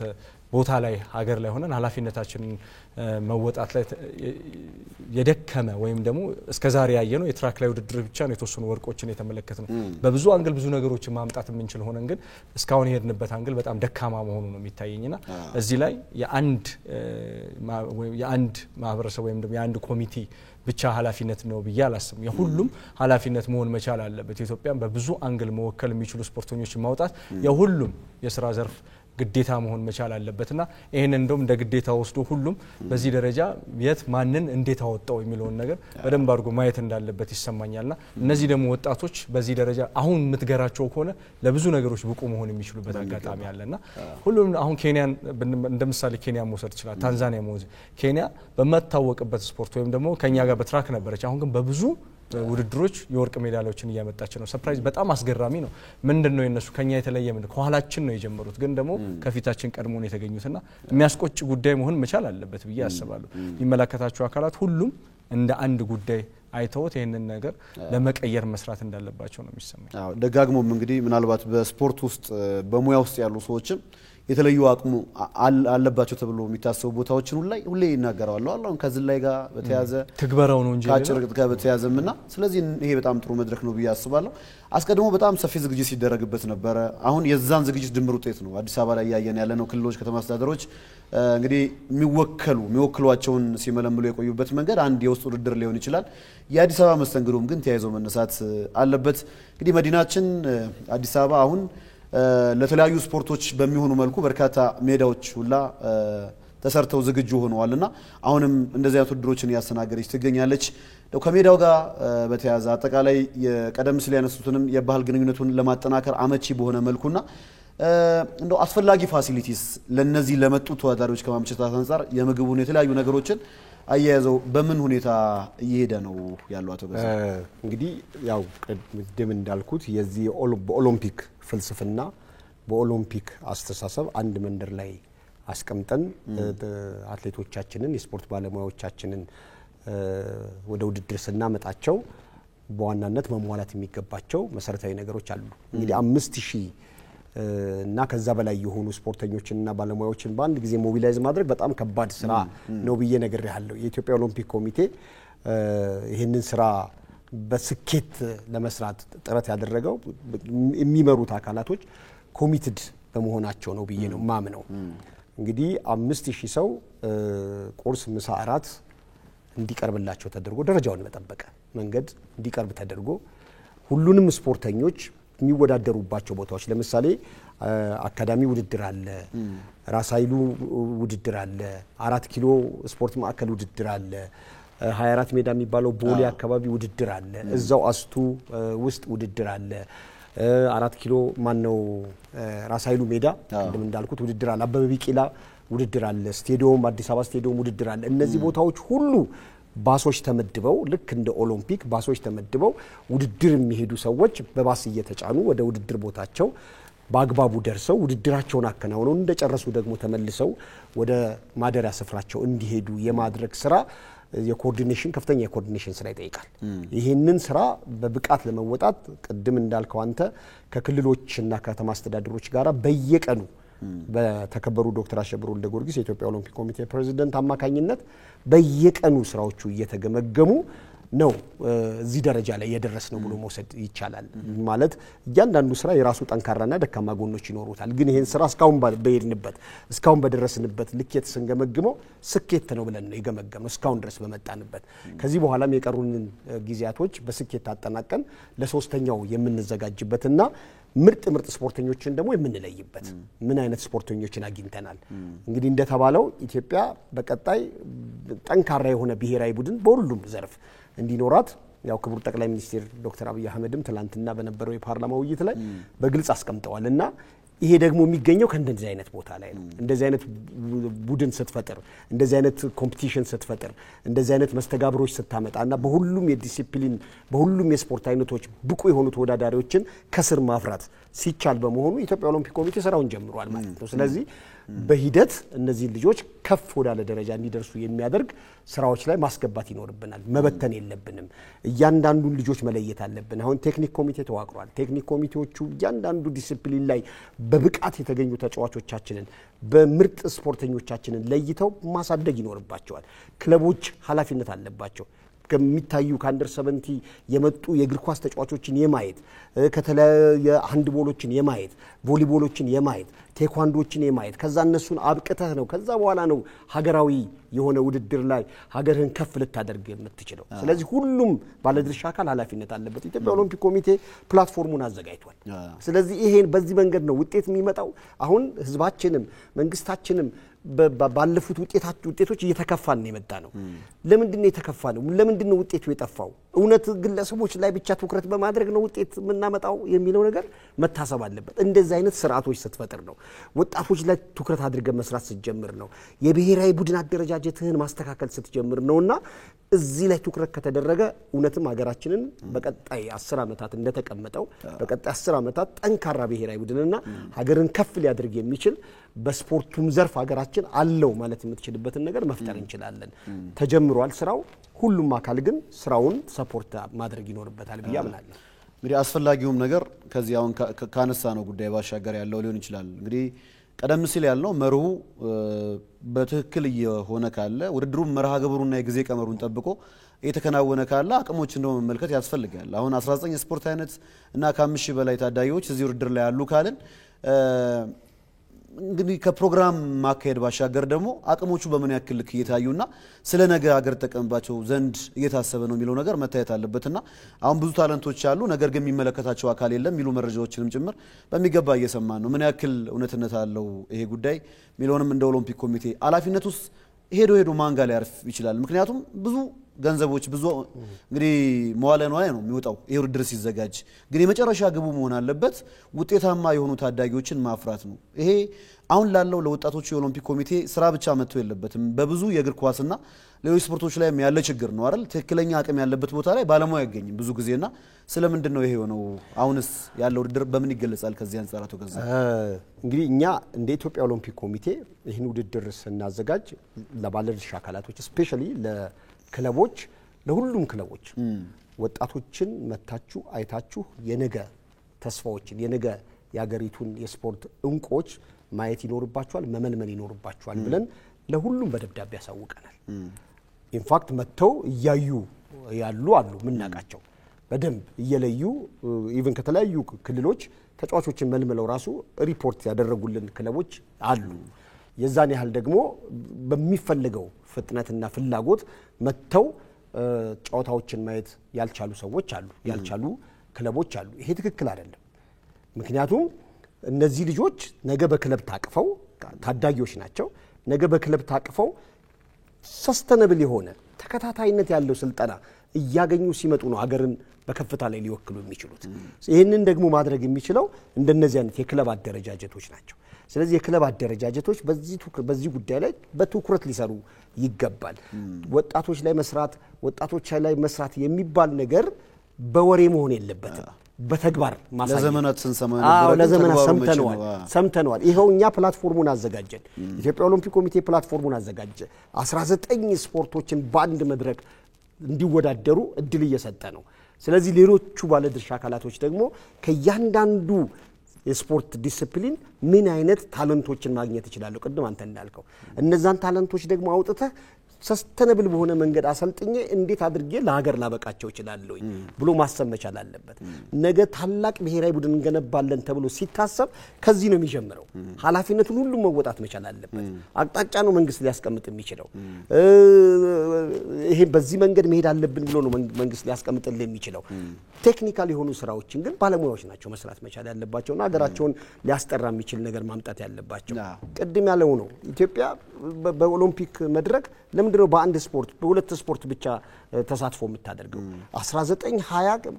ቦታ ላይ ሀገር ላይ ሆነን ኃላፊነታችንን መወጣት ላይ የደከመ ወይም ደግሞ እስከዛሬ ያየነው የትራክ ላይ ውድድር ብቻ ነው የተወሰኑ ወርቆች ትልልቆችን የተመለከተ ነው በብዙ አንግል ብዙ ነገሮችን ማምጣት የምንችል ሆነን ግን እስካሁን የሄድንበት አንግል በጣም ደካማ መሆኑ ነው የሚታየኝና እዚህ ላይ የአንድ ማህበረሰብ ወይም ደግሞ የአንድ ኮሚቴ ብቻ ኃላፊነት ነው ብዬ አላስብም የሁሉም ኃላፊነት መሆን መቻል አለበት ኢትዮጵያን በብዙ አንግል መወከል የሚችሉ ስፖርተኞችን ማውጣት የሁሉም የሥራ ዘርፍ ግዴታ መሆን መቻል አለበትና ይሄን እንደውም እንደ ግዴታ ወስዶ ሁሉም በዚህ ደረጃ የት ማንን እንዴት አወጣው የሚለውን ነገር በደንብ አድርጎ ማየት እንዳለበት ይሰማኛልና እነዚህ ደግሞ ወጣቶች በዚህ ደረጃ አሁን ምትገራቸው ከሆነ ለብዙ ነገሮች ብቁ መሆን የሚችሉበት አጋጣሚ አለና ሁሉም አሁን ኬንያን እንደምሳሌ ኬንያ መውሰድ ይችላል ታንዛኒያ መውሰድ ኬንያ በመታወቅበት ስፖርት ወይም ደግሞ ከኛ ጋር በትራክ ነበረች አሁን ግን በብዙ ውድድሮች የወርቅ ሜዳሊያዎችን ያመጣች ነው ሰርፕራይዝ በጣም አስገራሚ ነው ምንድነው የነሱ ከኛ የተለየ ምን ከኋላችን ነው የጀመሩት ግን ደግሞ ከፊታችን ቀድሞ ነው የተገኙትና የሚያስቆጭ ጉዳይ መሆን መቻል አለበት ብዬ አስባለሁ የሚመለከታቸው አካላት ሁሉም እንደ አንድ ጉዳይ አይተውት ይሄንን ነገር ለመቀየር መስራት እንዳለባቸው ነው የሚሰማኝ አዎ ደጋግሞም እንግዲህ ምናልባት በስፖርት ውስጥ በሙያ ውስጥ ያሉ ሰዎችም የተለዩ አቅሙ አለባቸው ተብሎ የሚታሰቡ ቦታዎችን ሁሌ ይናገራሉ አሁን ከዝላይ ጋር በተያዘ ትግበራው ነው እንጂ ካጭርቅት ጋር በተያዘምና ስለዚህ ይሄ በጣም ጥሩ መድረክ ነው ብዬ አስባለሁ አስቀድሞ በጣም ሰፊ ዝግጅት ሲደረግበት ነበር አሁን የዛን ዝግጅት ድምር ውጤት ነው አዲስ አበባ ላይ ያያየን ያለነው ክልሎች ከተማ አስተዳደሮች እንግዲህ የሚወክሏቸውን ሲመለምሉ የቆዩበት መንገድ አንድ የውስጥ ውድድር ሊሆን ይችላል የአዲስ አበባ መስተንግዶም ግን ተያይዞ መነሳት አለበት እንግዲህ መዲናችን አዲስ አበባ አሁን ለተለያዩ ስፖርቶች በሚሆኑ መልኩ በርካታ ሜዳዎች ሁላ ተሰርተው ዝግጁ ሆነዋልና አሁንም እንደዚህ አይነት ውድድሮችን ያስተናገደች ትገኛለች ከሜዳው ጋር በተያያዘ አጠቃላይ የቀደም ሲል ያነሱትንም የባህል ግንኙነቱን ለማጠናከር አመቺ በሆነ መልኩና እንደው አስፈላጊ ፋሲሊቲስ ለነዚህ ለመጡ ተወዳዳሪዎች ከማምቸት አንፃር የምግቡን የተለያዩ ነገሮችን አያያዘው በምን ሁኔታ እየሄደ ነው ያለው አቶ በዛ እንግዲህ ያው ቅድም እንዳልኩት የዚህ በኦሎምፒክ ፍልስፍና በኦሎምፒክ አስተሳሰብ አንድ መንደር ላይ አስቀምጠን አትሌቶቻችንን የስፖርት ባለሙያዎቻችንን ወደ ውድድር ስናመጣቸው በዋናነት መሟላት የሚገባቸው መሰረታዊ ነገሮች አሉ እንግዲህ 5000 እና ከዛ በላይ የሆኑ ስፖርተኞችንና ባለሙያዎችን በአንድ ጊዜ ሞቢላይዝ ማድረግ በጣም ከባድ ስራ ነው ብዬ ነግሬያለሁ የኢትዮጵያ ኦሎምፒክ ኮሚቴ ይሄንን ስራ በስኬት ለመስራት ጥረት ያደረገው የሚመሩት አካላቶች ኮሚትድ በመሆናቸው ነው ብዬ ነው ማምነው እንግዲህ 5000 ሰው ቁርስ ምሳ እራት እንዲቀርብላቸው ተደርጎ ደረጃውን መጠበቀ መንገድ እንዲቀርብ ተደርጎ ሁሉንም ስፖርተኞች የሚወዳደሩባቸው ቦታዎች ለምሳሌ አካዳሚ ውድድር አለ ራስ ኃይሉ ውድድር አለ 4 ኪሎ ስፖርት ማዕከል ውድድር አለ 24 ሜዳ የሚባለው ቦሌ አካባቢ ውድድር አለ እዛው አስቱ ውስጥ ውድድር አለ 4 ኪሎ ማነው ራስ ኃይሉ ሜዳ እንደምን እንዳልኩት ውድድር አለ አበበ ቢቂላ ውድድር አለ ስቴዲየም አዲስ አበባ ስቴዲየም ውድድር አለ እነዚህ ቦታዎች ሁሉ ባሶች ተመድበው ልክ እንደ ኦሎምፒክ ባሶች ተመድበው ውድድር የሚሄዱ ሰዎች በባስ እየተጫኑ ወደ ውድድር ቦታቸው በአግባቡ ደርሰው ውድድራቸውን አከናውነው እንደጨረሱ ደግሞ ተመልሰው ወደ ማደሪያ ስፍራቸው እንዲሄዱ የማድረግ ስራ የኮኦርዲኔሽን ከፍተኛ የኮኦርዲኔሽን ስራ ይጠይቃል ይሄንን ስራ በብቃት ለመወጣት ቅድም እንዳልከው አንተ ከክልሎችና ከተማ አስተዳደሮች ጋራ በየቀኑ በተከበሩ ዶክተር አሸብር ወልደ ጊዮርጊስ የኢትዮጵያ ኦሎምፒክ ኮሚቴ ፕሬዝዳንት አማካኝነት በየቀኑ ስራዎቹ እየተገመገሙ ነው እዚህ ደረጃ ላይ የደረስነው ብሎ መውሰድ ይቻላል ማለት እያንዳንዱ ስራ የራሱ ጠንካራና ደካማ ጎኖች ይኖሩታል ግን ይሄን ስራ እስካሁን በደረስንበት ልኬት ስንገመግመው ስኬት ነው ብለን ነው የገመገምነው እስካሁን ድረስ በመጣንበት ከዚህ በኋላም የቀሩንን ጊዜያቶች በስኬት አጠናቀን ለሶስተኛው የምንዘጋጅበትና ምርጥ ስፖርተኞችን ደግሞ የምንለይበት ምን አይነት ስፖርተኞችን አግኝተናል እንግዲህ እንደተባለው ኢትዮጵያ በቀጣይ ጠንካራ የሆነ ብሔራዊ ቡድን በሁሉም ዘርፍ እንዲኖራት ያው ክቡር ጠቅላይ ሚኒስትር ዶክተር አብይ አህመድም ትላንትና በነበረው የፓርላማ ውይይት ላይ በግልጽ አስቀምጠዋልና ይሄ ደግሞ የሚገኘው ከእንደዚህ አይነት ቦታ ላይ ነው እንደዚህ አይነት ቡድን ስትፈጥር እንደዚህ አይነት ኮምፒቲሽን ስትፈጥር እንደዚህ አይነት መስተጋብሮች ስታመጣና በሁሉም የዲሲፕሊን በሁሉም የስፖርት አይነቶች ብቁ የሆኑ ተወዳዳሪዎችን ከስር ማፍራት ሲቻል በመሆኑ ኢትዮጵያ ኦሎምፒክ ኮሚቴ ስራውን ጀምሯል ማለት ነው ስለዚህ በሂደት እነዚህ ልጆች ከፍ ወዳለ ደረጃ እንዲደርሱ የሚያደርግ ስራዎች ላይ ማስገባት ይኖርብናል መበተን የለብንም እያንዳንዱን ልጆች መለየት አለብን አሁን ቴክኒክ ኮሚቴ ተዋቅሯል ቴክኒክ ኮሚቴዎቹ እያንዳንዱ ዲሲፕሊን ላይ በብቃት የተገኙ ተጫዋቾቻችንን በምርጥ ስፖርተኞቻችንን ለይተው ማሳደግ ይኖርባቸዋል ክለቦች ኃላፊነት አለባቸው ከሚታዩ ከአንደር 70 የመጡ የእግር ኳስ ተጫዋቾችን የማየት ከተለያየ ሃንድቦሎችን የማየት ቮሊቦሎችን የማየት ቴኳንዶችን የማየት ከዛ እነሱን አብቅተህ ነው ከዛ በኋላ ነው ሀገራዊ የሆነ ውድድር ላይ ሀገርህን ከፍ ልታደርግ የምትችለው። ስለዚህ ሁሉም ባለድርሻ አካል ኃላፊነት አለበት። ኢትዮጵያ ኦሎምፒክ ኮሚቴ ፕላትፎርሙን አዘጋጅቷል። ስለዚህ ይሄን በዚህ መንገድ ነው ውጤት የሚመጣው። አሁን ህዝባችንም መንግስታችንም ባለፉት ውጤቶች እየተከፋን የመጣ ነው። ለምንድን ነው የተከፋነው? ለምንድን ነው ውጤቱ የጠፋው? እውነት ግለሰቦች ላይ ብቻ ትኩረት በማድረግ ነው ውጤት የምናመጣው የሚለው ነገር መታሰብ አለበት። እንደዚህ አይነት ስርዓቶች ስትፈጥር ነው፣ ወጣቶች ላይ ትኩረት አድርገን መስራት ስትጀምር ነው፣ የብሔራዊ ቡድን አደረጃጀትህን ማስተካከል ስትጀምር ነውና እዚህ ላይ ትኩረት ከተደረገ እውነትም ሀገራችንን በቀጣይ 10 ዓመታት እንደተቀመጠው በቀጣይ 10 ዓመታት ጠንካራ ብሔራዊ ቡድንና ሀገርን ከፍ ሊያደርግ የሚችል በስፖርቱም ዘርፍ ሀገራችን አለው ማለት የምትችልበትን ነገር መፍጠር እንችላለን። ተጀምሯል ስራው። ሁሉም አካል ግን ስራውን ሰፖርት ማድረግ ይኖርበታል ብዬ አምናለሁ። እንግዲህ አስፈላጊውም ነገር ከዚህ አሁን ካነሳ ነው ጉዳይ ባሻገር ያለው ሊሆን ይችላል። እንግዲህ ቀደም ሲል ያልነው መርሁ በትክክል እየሆነ ካለ ውድድሩን መርሃ ግብሩና የጊዜ ቀመሩን ጠብቆ እየተከናወነ ካለ አቅሞችን ደግሞ መመልከት ያስፈልጋል። አሁን 19 የስፖርት አይነት እና ከ5000 በላይ ታዳጊዎች እዚህ ውድድር ላይ ያሉ ካልን እንግዲህ ከፕሮግራም ማካሄድ ባሻገር ደግሞ አቅሞቹ በምን ያክል ልክ እየታዩና ስለ ነገ ሀገር ተጠቀምባቸው ዘንድ እየታሰበ ነው የሚለው ነገር መታየት አለበትና አሁን ብዙ ታለንቶች አሉ፣ ነገር ግን የሚመለከታቸው አካል የለም የሚሉ መረጃዎችንም ጭምር በሚገባ እየሰማን ነው። ምን ያክል እውነትነት አለው ይሄ ጉዳይ የሚለውንም እንደ ኦሎምፒክ ኮሚቴ ኃላፊነት ውስጥ ሄዶ ማን ጋር ሊያርፍ ይችላል? ምክንያቱም ብዙ ገንዘቦች ብዙ እንግዲህ መዋለ ንዋይ ነው የሚወጣው ይሄ ውድድር ሲዘጋጅ። ግን የመጨረሻ ግቡ መሆን አለበት ውጤታማ የሆኑ ታዳጊዎችን ማፍራት ነው። ይሄ አሁን ላለው ለወጣቶቹ የኦሎምፒክ ኮሚቴ ስራ ብቻ መጥቶ የለበትም። በብዙ የእግር ኳስና ሌሎች ስፖርቶች ላይ ያለ ችግር ነው አይደል? ትክክለኛ አቅም ያለበት ቦታ ላይ ባለሙያ አይገኝም ብዙ ጊዜና ስለምንድን ነው ይሄ የሆነው? አሁንስ ያለው ውድድር በምን ይገለጻል? ከዚህ አንፃር አቶ ገዛ እንግዲህ እኛ እንደ ኢትዮጵያ ኦሎምፒክ ኮሚቴ ይህን ውድድር ስናዘጋጅ ለባለድርሻ አካላቶች ስፔሻሊ ለክለቦች ለሁሉም ክለቦች ወጣቶችን መታችሁ አይታችሁ የነገ ተስፋዎችን የነገ የሀገሪቱን የስፖርት እንቆች ማየት ይኖርባቸዋል፣ መመልመል ይኖርባቸዋል ብለን ለሁሉም በደብዳቤ ያሳውቀናል። ኢንፋክት መተው እያዩ ያሉ አሉ ምናቃቸው በደንብ እየለዩ ኢቭን ከተለያዩ ክልሎች ተጫዋቾችን መልመለው ራሱ ሪፖርት ያደረጉልን ክለቦች አሉ። የዛን ያህል ደግሞ በሚፈልገው ፍጥነትና ፍላጎት መተው ጨዋታዎችን ማየት ያልቻሉ ሰዎች አሉ፣ ያልቻሉ ክለቦች አሉ። ይሄ ትክክል አይደለም። ምክንያቱም እነዚህ ልጆች ነገ በክለብ ታቅፈው ታዳጊዎች ናቸው። ነገ በክለብ ታቅፈው ሰስተነብል የሆነ ተከታታይነት ያለው ስልጠና እያገኙ ሲመጡ ነው ሀገርን በከፍታ ላይ ሊወክሉ የሚችሉት። ይህንን ደግሞ ማድረግ የሚችለው እንደነዚህ አይነት የክለብ አደረጃጀቶች ናቸው። ስለዚህ የክለብ አደረጃጀቶች በዚህ ጉዳይ ላይ በትኩረት ሊሰሩ ይገባል። ወጣቶች ላይ መስራት የሚባል ነገር በወሬ መሆን የለበትም፣ በተግባር ማሳየት። ለዘመናት ሰምተነዋል። ይሄው እኛ ፕላትፎርሙን አዘጋጀን። ኢትዮጵያ ኦሎምፒክ ኮሚቴ ፕላትፎርሙን አዘጋጀ። 19 ስፖርቶችን በአንድ መድረክ እንዲወዳደሩ እድል እየሰጠ ነው። ስለዚህ ሌሎቹ ባለድርሻ አካላቶች ደግሞ ከያንዳንዱ የስፖርት ዲሲፕሊን ምን አይነት ታለንቶችን ማግኘት ይችላሉ? ቅድም አንተ እንዳልከው እነዛን ታለንቶች ደግሞ አውጥተህ ሰስተነብል በሆነ መንገድ አሰልጥኜ እንዴት አድርጌ ለሀገር ላበቃቸው ይችላል ብሎ ማሰብ መቻል አለበት። ነገ ታላቅ ብሔራዊ ቡድን እንገነባለን ተብሎ ሲታሰብ ከዚህ ነው የሚጀምረው። ኃላፊነቱን ሁሉም መወጣት መቻል አለበት። አቅጣጫ ነው መንግስት ሊያስቀምጥ የሚችለው። ይሄ በዚህ መንገድ መሄድ አለብን ብሎ ነው መንግስት ሊያስቀምጥልን የሚችለው። ቴክኒካል የሆኑ ስራዎችን ግን ባለሙያዎች ናቸው መስራት መቻል ያለባቸውና ሀገራቸውን ሊያስጠራ የሚችል ነገር ማምጣት ያለባቸው። ቅድም ያለው ነው ኢትዮጵያ በኦሎምፒክ መድረክ ለምንድነው በአንድ ስፖርት በሁለት ስፖርት ብቻ ተሳትፎ የምታደርገው? 19 20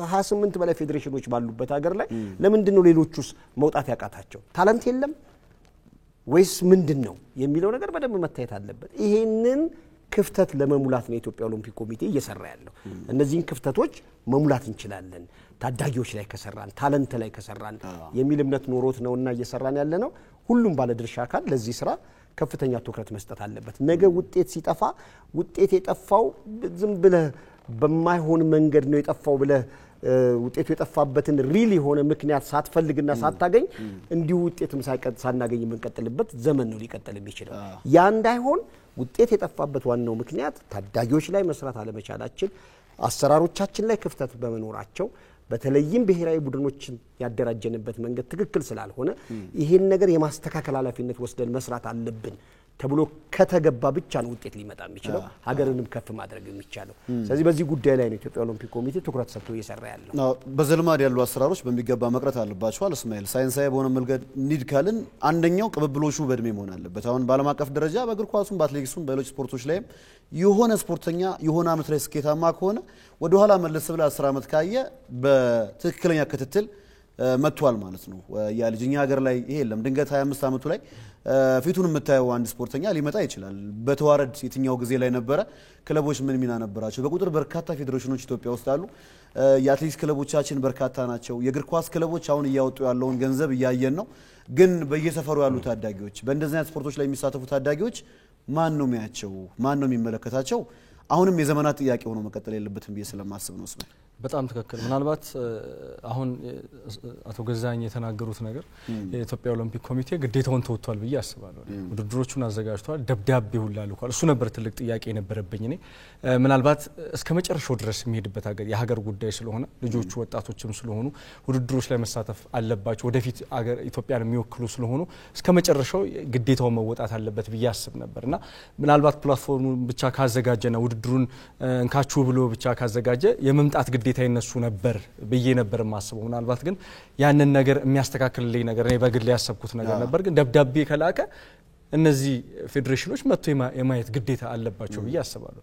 28 በላይ ፌዴሬሽኖች ባሉበት ሀገር ላይ ለምንድነው ሌሎቹስ መውጣት ያቃታቸው? ታለንት የለም ወይስ ምንድነው የሚለው ነገር በደንብ መታየት አለበት። ይሄንን ክፍተት ለመሙላት ነው የኢትዮጵያ ኦሎምፒክ ኮሚቴ እየሰራ ያለው። እነዚህን ክፍተቶች መሙላት እንችላለን ታዳጊዎች ላይ ከሰራን፣ ታለንት ላይ ከሰራን የሚል እምነት ኖሮት ነውና እየሰራን ያለ ነው። ሁሉም ባለድርሻ አካል ለዚህ ስራ ከፍተኛ ትኩረት መስጠት አለበት። ነገ ውጤት ሲጠፋ ውጤት የጠፋው ዝም ብለህ በማይሆን መንገድ ነው የጠፋው ብለህ ውጤቱ የጠፋበትን ሪል የሆነ ምክንያት ሳትፈልግና ሳታገኝ እንዲሁ ውጤትም ሳናገኝ የምንቀጥልበት ዘመን ነው ሊቀጥል የሚችለው። ያ እንዳይሆን ውጤት የጠፋበት ዋናው ምክንያት ታዳጊዎች ላይ መስራት አለመቻላችን፣ አሰራሮቻችን ላይ ክፍተት በመኖራቸው በተለይም ብሔራዊ ቡድኖችን ያደራጀንበት መንገድ ትክክል ስላልሆነ ይሄን ነገር የማስተካከል ኃላፊነት ወስደን መስራት አለብን ተብሎ ከተገባ ብቻ ነው ውጤት ሊመጣ የሚችለው ሀገርንም ከፍ ማድረግ የሚቻለው። ስለዚህ በዚህ ጉዳይ ላይ ነው ኢትዮጵያ ኦሎምፒክ ኮሚቴ ትኩረት ሰጥቶ እየሰራ ያለው። በዘልማድ ያሉ አሰራሮች በሚገባ መቅረት አለባቸዋል። እስማኤል ሳይንሳዊ በሆነ መንገድ ኒድ ካልን አንደኛው ቅብብሎሹ በእድሜ መሆን አለበት። አሁን በዓለም አቀፍ ደረጃ በእግር ኳሱም በአትሌቲክሱም በሌሎች ስፖርቶች ላይም የሆነ ስፖርተኛ የሆነ አመት ላይ ስኬታማ ከሆነ ወደ ኋላ መለስ ብለ 10 አመት ካየ በትክክለኛ ክትትል መጥቷል ማለት ነው። ያ ልጅኛ ሀገር ላይ ይሄ የለም። ድንገት 25 አመቱ ላይ ፊቱን የምታየው አንድ ስፖርተኛ ሊመጣ ይችላል። በተዋረድ የትኛው ጊዜ ላይ ነበረ? ክለቦች ምን ሚና ነበራቸው? በቁጥር በርካታ ፌዴሬሽኖች ኢትዮጵያ ውስጥ አሉ። የአትሌቲክስ ክለቦቻችን በርካታ ናቸው። የእግር ኳስ ክለቦች አሁን እያወጡ ያለውን ገንዘብ እያየን ነው። ግን በየሰፈሩ ያሉ ታዳጊዎች፣ በእንደዚህ አይነት ስፖርቶች ላይ የሚሳተፉ ታዳጊዎች ማን ነው የሚያቸው? ማን ነው የሚመለከታቸው? አሁንም የዘመናት ጥያቄ ሆኖ መቀጠል የለበትም ብዬ ስለማስብ ነው። እስማኤል በጣም ትክክል። ምናልባት አሁን አቶ ገዛኸኝ የተናገሩት ነገር የኢትዮጵያ ኦሎምፒክ ኮሚቴ ግዴታውን ተወጥቷል ብዬ አስባለሁ። ውድድሮቹን አዘጋጅቷል፣ ደብዳቤ ሁላ ልኳል። እሱ ነበር ትልቅ ጥያቄ የነበረብኝ እኔ። ምናልባት እስከ መጨረሻው ድረስ የሚሄድበት የሀገር ጉዳይ ስለሆነ ልጆቹ ወጣቶችም ስለሆኑ ውድድሮች ላይ መሳተፍ አለባቸው፣ ወደፊት ሀገር ኢትዮጵያን የሚወክሉ ስለሆኑ እስከ መጨረሻው ግዴታውን መወጣት አለበት ብዬ አስብ ነበርና ምናልባት ፕላትፎርሙን ብቻ ካዘጋጀና ውድድሩን እንካችሁ ብሎ ብቻ ካዘጋጀ የመምጣት ግዴታ ይነሱ ነበር ብዬ ነበር ማስበው። ምናልባት ግን ያንን ነገር የሚያስተካክልልኝ ነገር እኔ በግል ያሰብኩት ነገር ነበር። ግን ደብዳቤ ከላከ እነዚህ ፌዴሬሽኖች መጥቶ የማየት ግዴታ አለባቸው ብዬ አስባለሁ።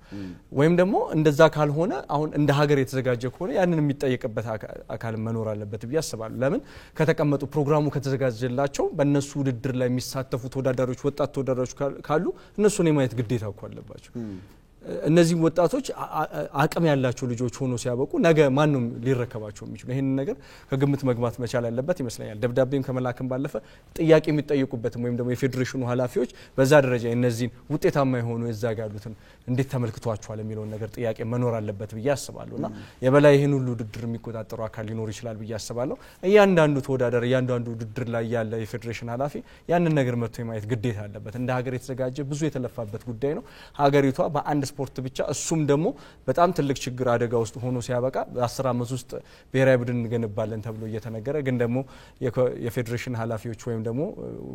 ወይም ደግሞ እንደዛ ካልሆነ አሁን እንደ ሀገር የተዘጋጀ ከሆነ ያንን የሚጠየቅበት አካል መኖር አለበት ብዬ አስባለሁ። ለምን ከተቀመጡ ፕሮግራሙ ከተዘጋጀላቸው በእነሱ ውድድር ላይ የሚሳተፉ ተወዳዳሪዎች፣ ወጣት ተወዳዳሪዎች ካሉ እነሱን የማየት ግዴታ እኮ አለባቸው። እነዚህ ወጣቶች አቅም ያላቸው ልጆች ሆኖ ሲያበቁ ነገ ማንም ሊረከባቸው የሚችሉ ይሄን ነገር ከግምት መግባት መቻል ያለበት ይመስለኛል። ደብዳቤም ከመላክም ባለፈ ጥያቄ የሚጠይቁበትም ወይም ደግሞ የፌዴሬሽኑ ኃላፊዎች በዛ ደረጃ እነዚህን ውጤታማ የሆኑ የዛ ያሉትን እንዴት ተመልክቷቸዋል የሚለውን ነገር ጥያቄ መኖር አለበት ብዬ አስባለሁና የበላይ ይሄን ሁሉ ውድድር የሚቆጣጠሩ አካል ሊኖር ይችላል ብዬ አስባለሁ። እያንዳንዱ ተወዳዳሪ እያንዳንዱ ውድድር ላይ ያለ የፌዴሬሽን ኃላፊ ያንን ነገር መጥቶ የማየት ግዴታ አለበት። እንደ ሀገር የተዘጋጀ ብዙ የተለፋበት ጉዳይ ነው። ሀገሪቷ በአንድ ስፖርት ብቻ እሱም ደግሞ በጣም ትልቅ ችግር አደጋ ውስጥ ሆኖ ሲያበቃ በ10 አመት ውስጥ ብሔራዊ ቡድን እንገነባለን ተብሎ እየተነገረ ግን ደግሞ የፌዴሬሽን ኃላፊዎች ወይም ደግሞ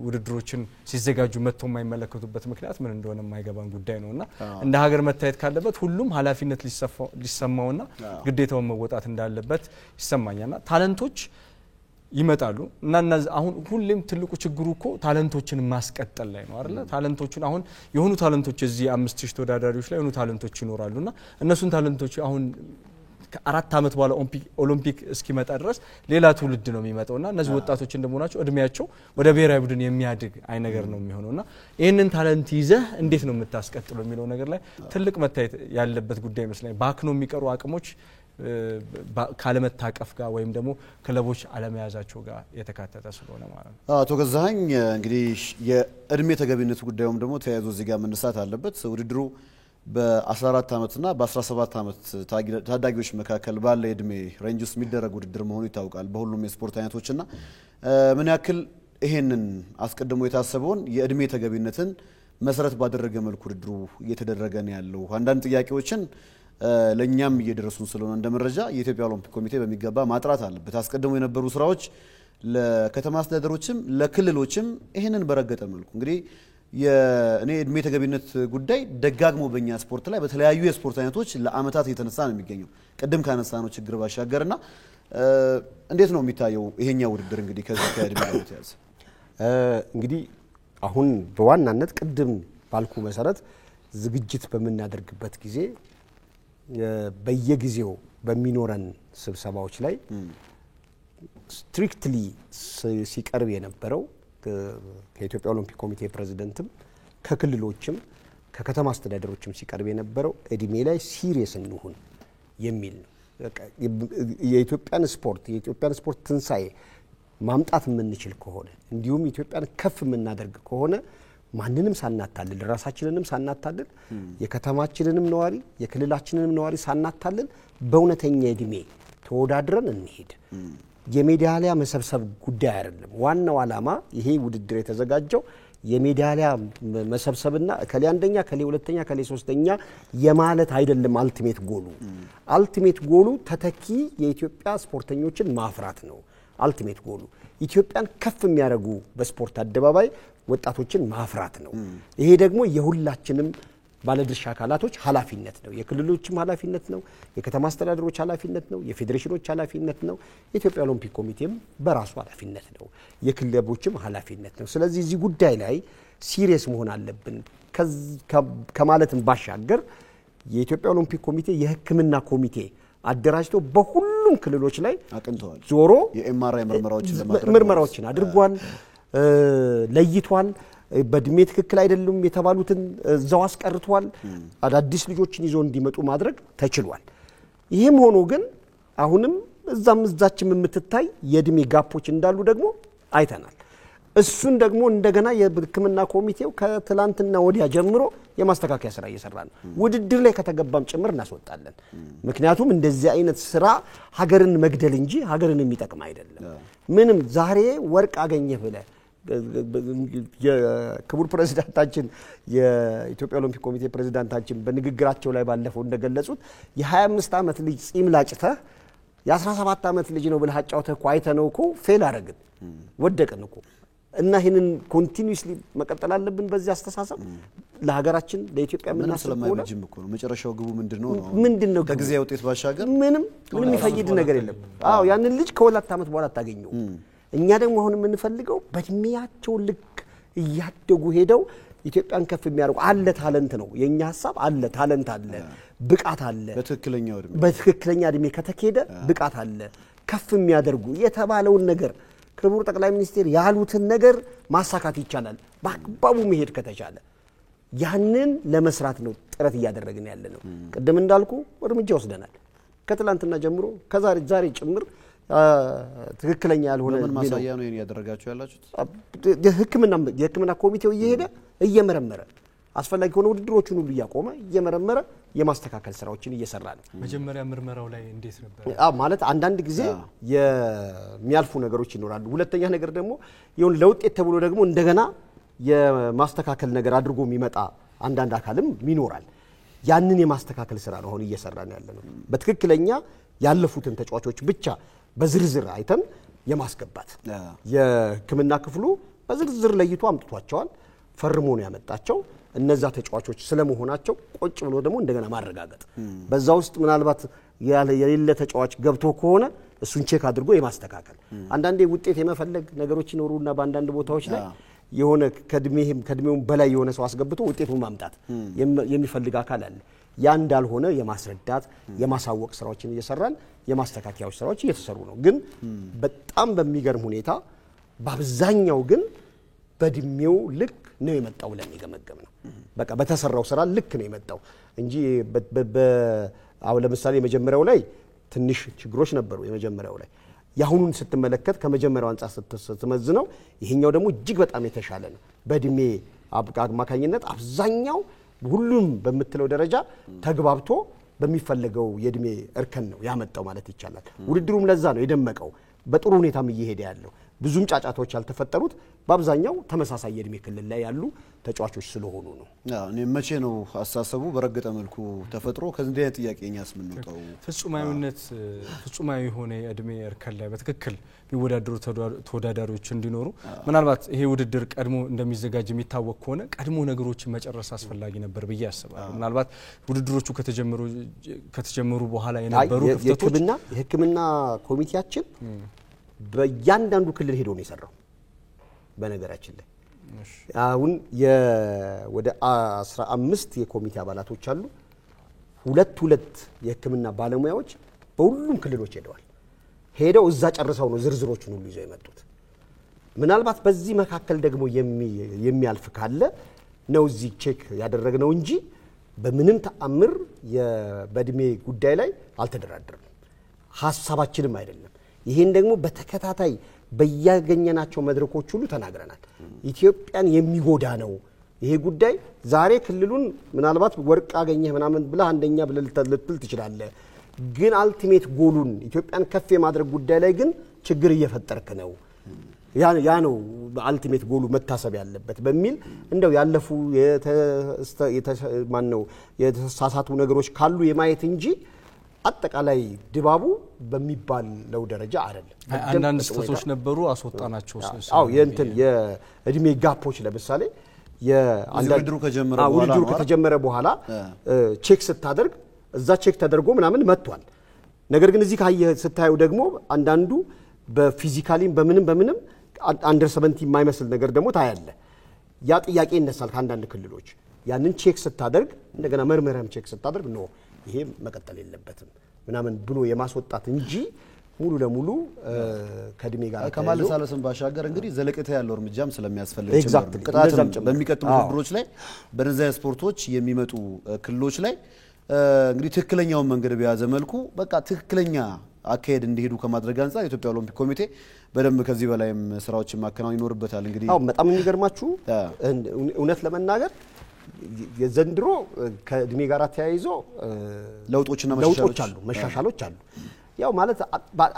ውድድሮችን ሲዘጋጁ መጥቶ የማይመለከቱበት ምክንያት ምን እንደሆነ የማይገባን ጉዳይ ነውና እንደ ሀገር መታየት ካለበት ሁሉም ኃላፊነት ሊሰማውና ግዴታውን መወጣት እንዳለበት ይሰማኛልና ታለንቶች ይመጣሉ እና አሁን ሁሌም ትልቁ ችግሩ እኮ ታለንቶችን ማስቀጠል ላይ ነው አይደል? ታለንቶችን አሁን የሆኑ ታለንቶች እዚህ 5000 ተወዳዳሪዎች ላይ የሆኑ ታለንቶች ይኖራሉና እነሱን ታለንቶች አሁን ከ4 አመት በኋላ ኦሎምፒክ እስኪመጣ ድረስ ሌላ ትውልድ ነው የሚመጣውና እነዚህ ወጣቶች እንደመሆናቸው እድሜያቸው ወደ ብሔራዊ ቡድን የሚያድግ አይ ነገር ነው የሚሆነውና ይሄንን ታለንት ይዘህ እንዴት ነው የምታስቀጥለው የሚለው ነገር ላይ ትልቅ መታየት ያለበት ጉዳይ ይመስለኛል። ባክኖ የሚቀሩ አቅሞች ካለመታቀፍ ጋር ወይም ደግሞ ክለቦች አለመያዛቸው ጋር የተካተተ ስለሆነ ማለት ነው። አቶ ገዛኸኝ እንግዲህ የእድሜ ተገቢነት ጉዳዩም ደግሞ ተያይዞ እዚህ ጋር መነሳት አለበት። ውድድሩ በ14 አመትና በ17 አመት ታዳጊዎች መካከል ባለ የእድሜ ሬንጅ ውስጥ የሚደረግ ውድድር መሆኑ ይታወቃል በሁሉም የስፖርት አይነቶችና ምን ያክል ይሄንን አስቀድሞ የታሰበውን የእድሜ ተገቢነትን መሰረት ባደረገ መልኩ ውድድሩ እየተደረገ ነው ያለው። አንዳንድ ጥያቄዎችን ለኛም እየደረሱን ስለሆነ እንደ መረጃ የኢትዮጵያ ኦሎምፒክ ኮሚቴ በሚገባ ማጥራት አለበት። አስቀድሞ የነበሩ ስራዎች ለከተማ አስተዳደሮችም ለክልሎችም ይሄንን በረገጠ መልኩ እንግዲህ የኔ እድሜ ተገቢነት ጉዳይ ደጋግሞ በእኛ ስፖርት ላይ በተለያዩ የስፖርት አይነቶች ለአመታት እየተነሳ ነው የሚገኘው ቅድም ካነሳነው ችግር ባሻገርና እንዴት ነው የሚታየው ይሄኛው ውድድር እንግዲህ ከዚህ ከእድሜ ጋር ተያዘ እንግዲህ አሁን በዋናነት ቅድም ባልኩ መሰረት ዝግጅት በመናደርግበት ጊዜ በየጊዜው በሚኖረን ስብሰባዎች ላይ ስትሪክትሊ ሲቀርብ የነበረው ከኢትዮጵያ ኦሎምፒክ ኮሚቴ ፕሬዝዳንትም ከክልሎችም ከከተማ አስተዳደሮችም ሲቀርብ የነበረው እድሜ ላይ ሲሪየስ እንሁን የሚል ነው። የኢትዮጵያን ስፖርት ትንሳኤ ማምጣት የምንችል ከሆነ እንዲሁም ኢትዮጵያን ከፍ የምናደርግ ከሆነ ማንንም ሳናታልል ራሳችንንም ሳናታልል የከተማችንንም ነዋሪ የክልላችንንም ነዋሪ ሳናታልል በእውነተኛ እድሜ ተወዳድረን እንሄድ። የሜዳሊያ መሰብሰብ ጉዳይ አይደለም። ዋናው ዓላማ ይሄ ውድድር የተዘጋጀው የሜዳሊያ መሰብሰብና ከሌ አንደኛ ከሌ ሁለተኛ ከሌ ሶስተኛ የማለት አይደለም። አልቲሜት ጎሉ ተተኪ የኢትዮጵያ ስፖርተኞችን ማፍራት ነው። አልቲሜት ጎሉ ኢትዮጵያን ከፍ የሚያደርጉ በስፖርት አደባባይ ወጣቶችን ማፍራት ነው። ይሄ ደግሞ የሁላችንም ባለድርሻ አካላቶች ኃላፊነት ነው። የክልሎችም ኃላፊነት ነው። የከተማ አስተዳደሮች ኃላፊነት ነው። የፌዴሬሽኖች ኃላፊነት ነው። የኢትዮጵያ ኦሎምፒክ ኮሚቴም በራሱ ኃላፊነት ነው። የክለቦችም ኃላፊነት ነው። ስለዚህ እዚህ ጉዳይ ላይ ሲሪየስ መሆን አለብን ከማለትም ባሻገር የኢትዮጵያ ኦሎምፒክ ኮሚቴ የሕክምና ኮሚቴ አደራጅቶ በሁሉም ክልሎች ላይ አቅንተዋል። ዞሮ የኤምአርአይ ምርመራዎችን አድርጓል፣ ለይቷል። በእድሜ ትክክል አይደሉም የተባሉትን እዛው አስቀርቷል። አዳዲስ ልጆችን ይዞ እንዲመጡ ማድረግ ተችሏል። ይህም ሆኖ ግን አሁንም እዛችም የምትታይ የእድሜ ጋፖች እንዳሉ ደግሞ አይተናል። እሱን ደግሞ እንደገና የሕክምና ኮሚቴው ከትላንትና ወዲያ ጀምሮ የማስተካከያ ስራ እየሰራ ነው። ውድድር ላይ ከተገባም ጭምር እናስወጣለን። ምክንያቱም እንደዚህ አይነት ስራ ሀገርን መግደል እንጂ ሀገርን የሚጠቅም አይደለም። ምንም ዛሬ ወርቅ አገኘህ ብለህ የክቡር ፕሬዝዳንታችን የኢትዮጵያ ኦሎምፒክ ኮሚቴ ፕሬዝዳንታችን በንግግራቸው ላይ ባለፈው እንደገለጹት የ25 ዓመት ልጅ ጺም ላጭተህ የ17 ዓመት ልጅ ነው ብለህ አጫውተህ እኮ አይተነው እኮ ፌል አደረግን፣ ወደቅን እኮ እና ይህንን ኮንቲኒዩስሊ መቀጠል አለብን። በዚህ አስተሳሰብ ለሀገራችን ለኢትዮጵያ ምንም ስለማይበጅም እኮ ነው። መጨረሻው ግቡ ምንድነው? ከጊዜያዊ ውጤት ባሻገር ምንም ይፈይድ ነገር የለም። አዎ ያንን ልጅ ከ2 ዓመት በኋላ ታገኘው። እኛ ደግሞ አሁን የምንፈልገው በእድሜያቸው ልክ እያደጉ ሄደው ኢትዮጵያን ከፍ የሚያደርጉ አለ ታለንት ነው የኛ ሐሳብ። አለ ታለንት አለ፣ ብቃት አለ። በትክክለኛ እድሜ ከተከሄደ ብቃት አለ። ከፍ የሚያደርጉ የተባለውን ነገር ክቡር ጠቅላይ ሚኒስትር ያሉትን ነገር ማሳካት ይቻላል በአግባቡ መሄድ ከተቻለ። ያንን ለመስራት ነው ጥረት እያደረግን ያለ ነው። ቀደም እንዳልኩ እርምጃ ወስደናል። ከትላንትና ጀምሮ ዛሬ ጭምር ትክክለኛ ያልሆነ ምን ማሳያ ነው ያደረጋችሁ ያላችሁት? የሕክምና ኮሚቴው እየሄደ እየመረመረ አስፈላጊ ሆነ ውድድሮቹን ሁሉ እያቆመ እየመረመረ የማስተካከል ስራዎችን እየሰራ ነው። መጀመሪያ ምርመራው ላይ እንዴት ነበር? ማለት አንዳንድ ጊዜ የሚያልፉ ነገሮች ይኖራሉ። ሁለተኛ ነገር ደግሞ ይሁን ለውጤት ተብሎ ደግሞ እንደገና የማስተካከል ነገር አድርጎ የሚመጣ አንዳንድ አካልም ይኖራል። ያንን የማስተካከል ስራ ነው አሁን እየሰራን ያለነው። በትክክለኛ ያለፉትን ተጫዋቾች ብቻ በዝርዝር አይተን የማስገባት የሕክምና ክፍሉ በዝርዝር ለይቶ አምጥቷቸዋል። ፈርሞ ነው ያመጣቸው። እነዛ ተጫዋቾች ስለመሆናቸው ቁጭ ብሎ ደግሞ እንደገና ማረጋገጥ፣ በዛ ውስጥ ምናልባት የሌለ ተጫዋች ገብቶ ከሆነ እሱን ቼክ አድርጎ የማስተካከል አንዳንዴ ውጤት የመፈለግ ነገሮች ይኖሩና በአንዳንድ ቦታዎች ላይ የሆነ ከድሜውም በላይ የሆነ ሰው አስገብቶ ውጤቱን ማምጣት የሚፈልግ አካል አለ። ያ እንዳልሆነ የማስረዳት የማሳወቅ ስራዎችን እየሰራን የማስተካከያዎች ስራዎች እየተሰሩ ነው። ግን በጣም በሚገርም ሁኔታ በአብዛኛው ግን በእድሜው ልክ ነው የመጣው ብለን የገመገም ነው። በቃ በተሰራው ስራ ልክ ነው የመጣው እንጂ አሁን ለምሳሌ የመጀመሪያው ላይ ትንሽ ችግሮች ነበሩ። የመጀመሪያው ላይ ያሁኑን ስትመለከት ከመጀመሪያው አንጻር ስትመዝነው ይሄኛው ደግሞ እጅግ በጣም የተሻለ ነው። በእድሜ አማካኝነት አብዛኛው ሁሉም በምትለው ደረጃ ተግባብቶ በሚፈልገው የእድሜ እርከን ነው ያመጣው ማለት ይቻላል። ውድድሩም ለዛ ነው የደመቀው። በጥሩ ሁኔታም እየሄደ ያለው ብዙም ጫጫቶች ያልተፈጠሩት በአብዛኛው ተመሳሳይ የእድሜ ክልል ላይ ያሉ ተጫዋቾች ስለሆኑ ነው። እኔ መቼ ነው አስተሳሰቡ በረገጠ መልኩ ተፈጥሮ ከዚህ አይነት ጥያቄኛስ ምን ነው ፍጹማዊ የሆነ የእድሜ እርከን ላይ በትክክል የሚወዳደሩ ተወዳዳሪዎች እንዲኖሩ ምናልባት ይሄ ውድድር ቀድሞ እንደሚዘጋጅ የሚታወቅ ከሆነ ቀድሞ ነገሮችን መጨረስ አስፈላጊ ነበር ብዬ አስባለሁ። ምናልባት ውድድሮቹ ከተጀመሩ በኋላ የነበሩ ክፍተቶች የሕክምና ኮሚቴያችን በእያንዳንዱ ክልል ሄዶ ነው የሰራው። በነገራችን ላይ አሁን ወደ 15 የኮሚቴ አባላቶች አሉ። ሁለት የሕክምና ባለሙያዎች በሁሉም ክልሎች ሄደው እዛ ጨርሰው ነው ዝርዝሮቹን ሁሉ ይዘው የመጡት። ምናልባት በዚህ መካከል ደግሞ የሚያልፍ ካለ ነው እዚህ ቼክ ያደረግነው እንጂ በምንም ተአምር በእድሜ ጉዳይ ላይ አልተደራደርንም፣ ሐሳባችንም አይደለም። ይሄን ደግሞ በተከታታይ በያገኘናቸው መድረኮች ሁሉ ተናግረናል። ኢትዮጵያን የሚጎዳ ነው ይሄ ጉዳይ። ዛሬ ክልሉን ምናልባት ወርቅ አገኘህ ምናምን ብለህ አንደኛ ብለህ ልትል ትችላለህ። ግን አልቲሜት ጎሉን ኢትዮጵያን ከፍ የማድረግ ጉዳይ ላይ ግን ችግር እየፈጠርክ ነው። ያ ነው አልቲሜት ጎሉ መታሰብ ያለበት በሚል እንደው ያለፉ የተሳሳቱ ነገሮች ካሉ የማየት እንጂ አጠቃላይ ድባቡ በሚባለው ደረጃ አይደለም። አንዳንድ ስህተቶች ነበሩ አስወጣናቸው። የእድሜ ጋፖች ለምሳሌ ውድድሩ ከጀመረ በኋላ ቼክ ስታደርግ እዛ ቼክ ተደርጎ ምናምን መጥቷል። ነገር ግን እዚህ ስታዩ ደግሞ አንዳንዱ በፊዚካሊም በምንም አንደር 70 የማይመስል ነገር ደግሞ ታያለ። ያ ጥያቄ ይነሳል ከአንዳንድ ክልሎች። ያንን ቼክ ስታደርግ እንደገና መርመራም ቼክ ስታደርግ ነው ይሄ መቀጠል የለበትም ምናምን ብሎ የማስወጣት እንጂ ሙሉ ለሙሉ ከድሜ ጋር ከማለሳለስም ባሻገር እንግዲህ ዘለቀታ ያለው እርምጃም ስለሚያስፈልግ ቅጣትም በሚቀጥሉ ውድድሮች ላይ በነዚያ ስፖርቶች የሚመጡ ክልሎች ላይ እንግዲህ ትክክለኛውን መንገድ በያዘ መልኩ በቃ ትክክለኛ አካሄድ እንዲሄዱ ከማድረግ አንፃር የኢትዮጵያ ኦሎምፒክ ኮሚቴ በደንብ ከዚህ በላይም ስራዎችን ማከናወን ይኖርበታል። እንግዲህ በጣም የሚገርማችሁ እውነት ለመናገር የዘንድሮ ከእድሜ ጋር ተያይዞ ለውጦችና መሻሻሎች አሉ። ያው ማለት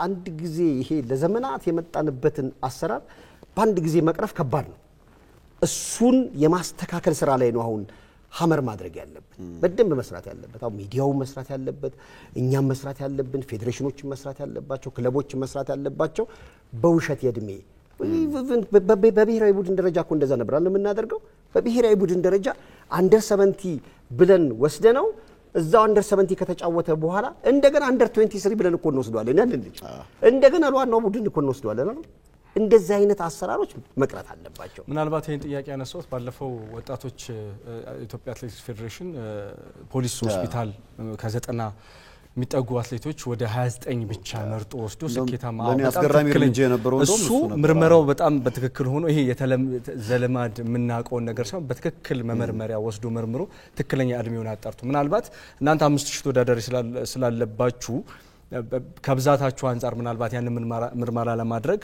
አንድ ጊዜ ይሄ ለዘመናት የመጣንበትን አሰራር በአንድ ጊዜ መቅረፍ ከባድ ነው። እሱን የማስተካከል ስራ ላይ ነው አሁን ሀመር ማድረግ ያለበት፣ በደንብ መስራት ያለበት። አሁን ሚዲያው መስራት ያለበት፣ እኛም መስራት ያለብን፣ ፌዴሬሽኖች መስራት ያለባቸው፣ ክለቦች መስራት ያለባቸው በውሸት የእድሜ በብሔራዊ ቡድን ደረጃ እኮ እንደዛ ነበር አይደል የምናደርገው። በብሔራዊ ቡድን ደረጃ አንደር 70 ብለን ወስደነው እዛው አንደር 70 ከተጫወተ በኋላ እንደገና አንደር 23 ብለን እኮ እንወስደዋለን። ያንን ልጅ እንደገና ለዋናው ቡድን እኮ እንወስደዋለን። እንደዚህ አይነት አሰራሮች መቅረት አለባቸው። ምናልባት ይሄን ጥያቄ ያነሳሁት ባለፈው ወጣቶች ኢትዮጵያ አትሌቲክስ ፌዴሬሽን ፖሊስ ሆስፒታል ከ90 የሚጠጉ አትሌቶች ወደ 29 ብቻ መርጦ ወስዶ ስኬታማ አስገራሚ እርምጃ የነበረው እሱ ምርመራው በጣም በትክክል ሆኖ ይሄ ዘለማድ የምናውቀውን ነገር ሳይሆን በትክክል መመርመሪያ ወስዶ መርምሮ ትክክለኛ እድሜውን አጣርቶ ምናልባት እናንተ 5000 ተወዳዳሪ ስላለባችሁ ከብዛታችሁ አንፃር ምናልባት ያን ምርመራ ለማድረግ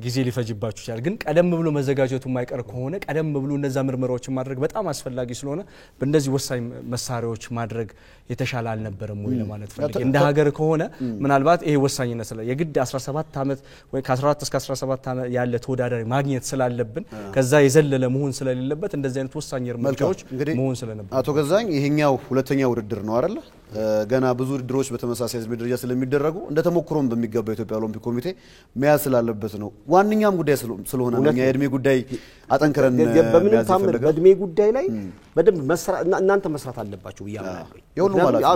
ጊዜ ሊፈጅባችሁ ይችላል። ግን ቀደም ብሎ መዘጋጀቱ የማይቀር ከሆነ ቀደም ብሎ እነዛ ምርመራዎችን ማድረግ በጣም አስፈላጊ ስለሆነ በእንደዚህ ወሳኝ መሳሪያዎች ማድረግ የተሻለ አልነበረም ወይ ለማለት ፈልጌ። እንደ ሀገር ከሆነ ምናልባት ይሄ ወሳኝነት ስለ የግድ 17 ዓመት ወይ ከ14 እስከ 17 ዓመት ያለ ተወዳዳሪ ማግኘት ስላለብን ከዛ የዘለለ መሆን ስለሌለበት እንደዚህ አይነት ወሳኝ እርምጃዎች መሆን ስለነበር አቶ ገዛኝ ይሄኛው ሁለተኛው ውድድር ነው አይደል? ገና ብዙ ውድድሮች በተመሳሳይ ደረጃ ስለሚደረጉ እንደተሞክሮም በሚገባ ኢትዮጵያ ኦሎምፒክ ኮሚቴ መያዝ ስላለበት ነው። ዋንኛም ጉዳይ ስለሆነ ነው የእድሜ ጉዳይ አጠንክረን በምንም ታምር በእድሜ ጉዳይ ላይ በደንብ መስራት እናንተ መስራት አለባችሁ ብያለሁ።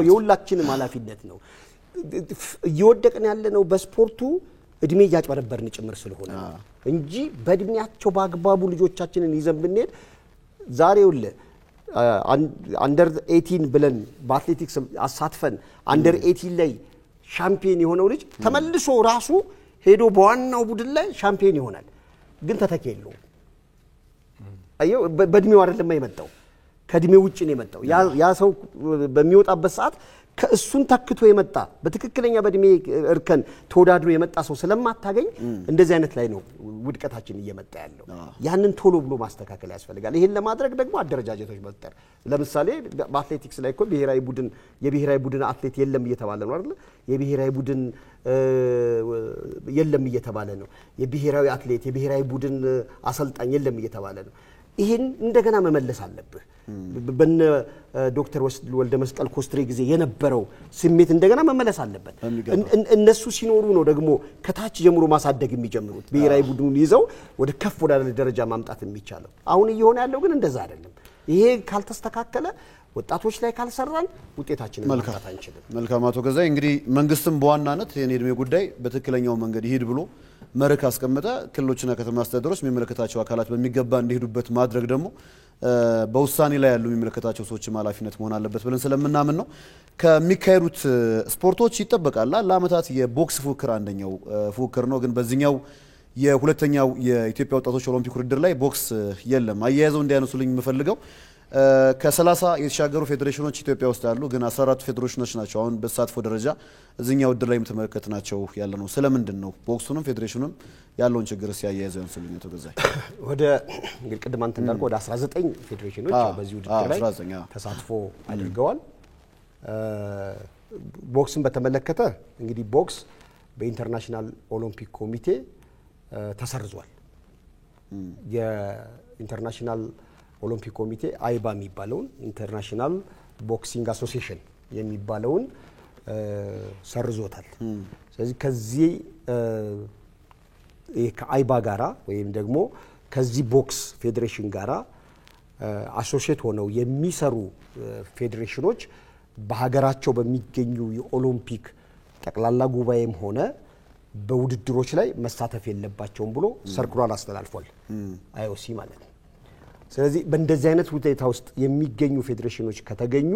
የሁላችንም ኃላፊነት ነው። እየወደቅን ያለነው በስፖርቱ እድሜ እያጭበረበርን ጭምር ስለሆነ እንጂ በእድሜያቸው በአግባቡ ልጆቻችንን ይዘን ብንሄድ ዛሬው አንደር 18 ብለን በአትሌቲክስ አሳትፈን አንደር 18 ላይ ሻምፒዮን የሆነው ልጅ ተመልሶ ራሱ ሄዶ በዋናው ቡድን ላይ ሻምፒዮን ይሆናል። ግን ተተኪ የለውም። አየው በእድሜው አይደለም የመጣው ከእድሜው ውጪ ነው የመጣው። ያ ሰው በሚወጣበት ሰዓት ከእሱን ተክቶ የመጣ በትክክለኛ በእድሜ እርከን ተወዳድሮ የመጣ ሰው ስለማታገኝ እንደዚህ አይነት ላይ ነው ውድቀታችን እየመጣ ያለው። ያንን ቶሎ ብሎ ማስተካከል ያስፈልጋል። ይሄን ለማድረግ ደግሞ አደረጃጀቶች መፍጠር። ለምሳሌ በአትሌቲክስ ላይ እኮ የብሔራዊ ቡድን አትሌት የለም እየተባለ ነው አይደል? የብሔራዊ ቡድን የለም እየተባለ ነው። የብሔራዊ አትሌት የብሔራዊ ቡድን አሰልጣኝ የለም እየተባለ ነው። ይሄን እንደገና መመለስ አለብህ። በነ ዶክተር ወልደ መስቀል ኮስትሬ ጊዜ የነበረው ስሜት እንደገና መመለስ አለበት። እነሱ ሲኖሩ ነው ደግሞ ከታች ጀምሮ ማሳደግ የሚጀምሩት ብሔራዊ ቡድኑን ይዘው ወደ ከፍ ወዳለ ደረጃ ማምጣት የሚቻለው። አሁን እየሆነ ያለው ግን እንደዛ አይደለም። ይሄ ካልተስተካከለ ወጣቶች ላይ ካልሰራን ውጤታችንን ማምጣት አንችልም። መልካም አቶ ገዛይ እንግዲህ መንግስትም በዋናነት የእድሜ ጉዳይ በትክክለኛው መንገድ ይሄድ ብሎ መርህ አስቀመጠ። ክልሎችና ከተማ አስተዳደሮች የሚመለከታቸው አካላት በሚገባ እንዲሄዱበት ማድረግ ደግሞ በውሳኔ ላይ ያሉ የሚመለከታቸው ሰዎችም ኃላፊነት መሆን አለበት ብለን ስለምናምን ነው። ከሚካሄዱት ስፖርቶች ይጠበቃል ለአመታት የቦክስ ፉክክር አንደኛው ፉክክር ነው። ግን በዚህኛው የሁለተኛው የኢትዮጵያ ወጣቶች ኦሎምፒክ ውድድር ላይ ቦክስ የለም። አያይዘው እንዲያነሱልኝ የምፈልገው ከ30 የተሻገሩ ፌዴሬሽኖች ኢትዮጵያ ውስጥ አሉ። ግን 14 ፌዴሬሽኖች ናቸው አሁን በተሳትፎ ደረጃ እዚህኛው ውድድር ላይ የምትመለከትናቸው ያለ ነው። ስለምንድን ነው ቦክሱንም ፌዴሬሽኑም ያለውን ችግር ሲያያይዘው ያንሱልኝ አቶ ገዛይ። ወደ እንግዲህ ቅድም አንተ እንዳልከው ወደ 19 ፌዴሬሽኖች በዚህ ውድድር ላይ ተሳትፎ አድርገዋል። ቦክስን በተመለከተ እንግዲህ ቦክስ በኢንተርናሽናል ኦሎምፒክ ኮሚቴ ተሰርዟል። የኢንተርናሽናል ኦሎምፒክ ኮሚቴ አይባ የሚባለውን ኢንተርናሽናል ቦክሲንግ አሶሲዬሽን የሚባለውን ሰርዞታል። ስለዚህ ከዚህ ከአይባ ጋራ ወይም ደግሞ ከዚህ ቦክስ ፌዴሬሽን ጋራ አሶሲዬት ሆነው የሚሰሩ ፌዴሬሽኖች በሀገራቸው በሚገኙ የኦሎምፒክ ጠቅላላ ጉባኤም ሆነ በውድድሮች ላይ መሳተፍ የለባቸውም ብሎ ሰርኩላር አስተላልፏል አይኦሲ ማለት ነው። ስለዚህ በእንደዚህ አይነት ሁኔታ ውስጥ የሚገኙ ፌዴሬሽኖች ከተገኙ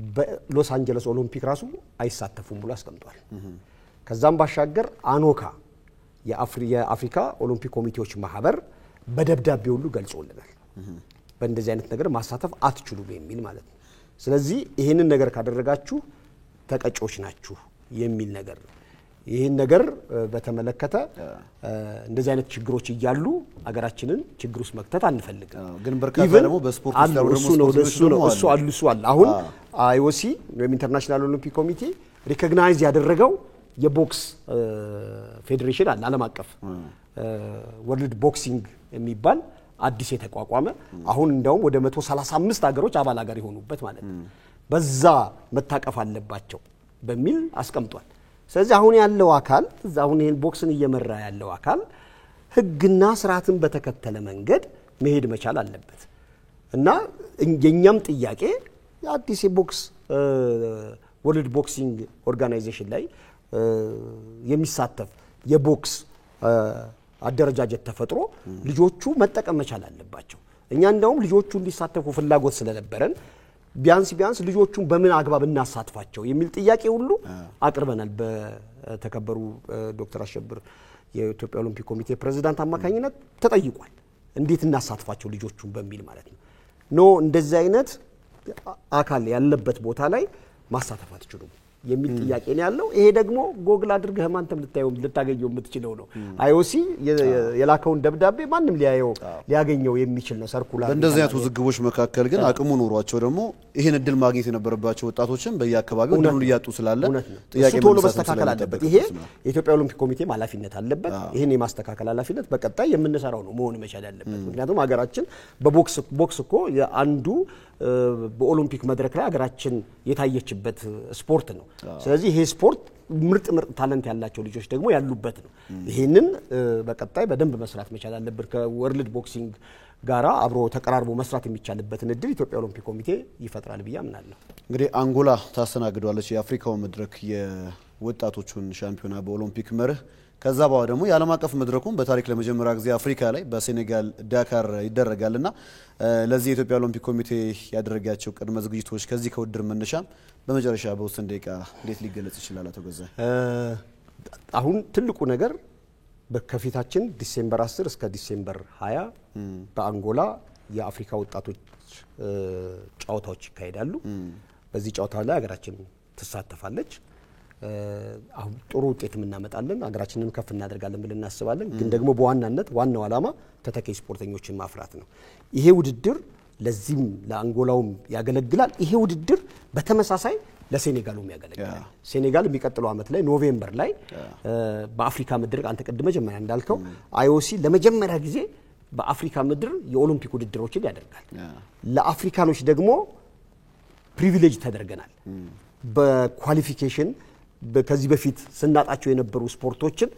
በሎስ አንጀለስ ኦሎምፒክ ራሱ አይሳተፉም ብሎ አስቀምጧል። ከዛም ባሻገር አኖካ የአፍሪካ ኦሎምፒክ ኮሚቴዎች ማህበር በደብዳቤ ሁሉ ገልጾልናል በእንደዚህ አይነት ነገር ማሳተፍ አትችሉም የሚል ማለት ነው። ስለዚህ ይሄንን ነገር ካደረጋችሁ ተቀጮች ናችሁ የሚል ነገር ነው። ይሄን ነገር በተመለከተ እንደዚህ አይነት ችግሮች እያሉ አገራችንን ችግር ውስጥ መክተት አንፈልግም። ግን በርካታ ደግሞ በስፖርት ውስጥ ደግሞ እሱ አለ። አሁን አይኦሲ ወይም ኢንተርናሽናል ኦሎምፒክ ኮሚቴ ሪኮግናይዝ ያደረገው የቦክስ ፌዴሬሽን አለ ዓለም አቀፍ ወርልድ ቦክሲንግ የሚባል አዲስ የተቋቋመ አሁን እንደውም ወደ 135 ሀገሮች አባል ሀገር የሆኑበት ማለት ነው። በዛ መታቀፍ አለባቸው በሚል አስቀምጧል። ስለዚህ አሁን ያለው አካል አሁን ይሄን ቦክስን እየመራ ያለው አካል ህግና ስርዓትን በተከተለ መንገድ መሄድ መቻል አለበት እና የኛም ጥያቄ የአዲስ የቦክስ ወርልድ ቦክሲንግ ኦርጋናይዜሽን ላይ የሚሳተፍ የቦክስ አደረጃጀት ተፈጥሮ ልጆቹ መጠቀም መቻል አለባቸው። እኛ እንደውም ልጆቹ እንዲሳተፉ ፍላጎት ስለነበረን ቢያንስ ልጆቹን በምን አግባብ እናሳትፋቸው የሚል ጥያቄ ሁሉ አቅርበናል። በተከበሩ ዶክተር አሸብር የኢትዮጵያ ኦሎምፒክ ኮሚቴ ፕሬዝዳንት አማካኝነት ተጠይቋል። እንዴት እናሳትፋቸው ልጆቹን በሚል ማለት ነው። ኖ እንደዚህ አይነት አካል ያለበት ቦታ ላይ ማሳተፍ አትችሉም የሚል ጥያቄ ነው ያለው። ይሄ ደግሞ ጎግል አድርገህ ማንተም ልታገኘው የምትችለው ነው። አይኦሲ የላከውን ደብዳቤ ማንም ሊያገኘው የሚችል ነው ሰርኩላር። በእንደዚህ አይነት ውዝግቦች መካከል ግን አቅሙ ኖሯቸው ደግሞ ይሄን እድል ማግኘት የነበረባቸው ወጣቶችን በየአካባቢው እድሉን ሊያጡ ስላለ ጥያቄ ቶሎ መስተካከል አለበት። ይሄ የኢትዮጵያ ኦሎምፒክ ኮሚቴ ኃላፊነት አለበት። ይሄን የማስተካከል ኃላፊነት በቀጣይ የምንሰራው ነው መሆን መቻል ያለበት። ምክንያቱም ሀገራችን በቦክስ እኮ የአንዱ በኦሎምፒክ መድረክ ላይ ሀገራችን የታየችበት ስፖርት ነው። ስለዚህ ይሄ ስፖርት ምርጥ ታለንት ያላቸው ልጆች ደግሞ ያሉበት ነው። ይሄንን በቀጣይ በደንብ መስራት መቻል አለበት። ከወርልድ ቦክሲንግ ጋራ አብሮ ተቀራርቦ መስራት የሚቻልበትን እድል ኢትዮጵያ ኦሎምፒክ ኮሚቴ ይፈጥራል ብዬ አምናለሁ። እንግዲህ አንጎላ ታስተናግዷለች የአፍሪካው መድረክ የወጣቶቹን ሻምፒዮና በኦሎምፒክ መርህ። ከዛ በኋላ ደግሞ የዓለም አቀፍ መድረኩን በታሪክ ለመጀመሪያ ጊዜ አፍሪካ ላይ በሴኔጋል ዳካር ይደረጋልና ለዚህ የኢትዮጵያ ኦሎምፒክ ኮሚቴ ያደረጋቸው ቅድመ ዝግጅቶች ከዚህ ከውድድር መነሻም በመጨረሻ በውስን ደቂቃ እንዴት ሊገለጽ ይችላል? አቶ ገዛ አሁን ትልቁ ነገር በከፊታችን ዲሴምበር 10 እስከ ዲሴምበር 20 በአንጎላ የአፍሪካ ወጣቶች ጨዋታዎች ይካሄዳሉ። በዚህ ጨዋታ ላይ ሀገራችን ትሳተፋለች። አሁን ጥሩ ውጤት እናመጣለን፣ ሀገራችንን ከፍ እናደርጋለን ብለን እናስባለን። ግን ደግሞ በዋናነት ዋናው ዓላማ ተተኪ ስፖርተኞችን ማፍራት ነው። ይሄ ውድድር ለዚህም ለአንጎላውም ያገለግላል። ይሄ ውድድር በተመሳሳይ ለሴኔጋሉም ያገለግላል። ሴኔጋል የሚቀጥለው ዓመት ላይ ኖቬምበር ላይ በአፍሪካ ምድር አንተ ቀድመ መጀመሪያ እንዳልከው አይኦሲ ለመጀመሪያ ጊዜ በአፍሪካ ምድር የኦሎምፒክ ውድድሮችን ያደርጋል። ለአፍሪካኖች ደግሞ ፕሪቪሌጅ ተደርገናል። በኳሊፊኬሽን ከዚህ በፊት ስናጣቸው የነበሩ ስፖርቶችን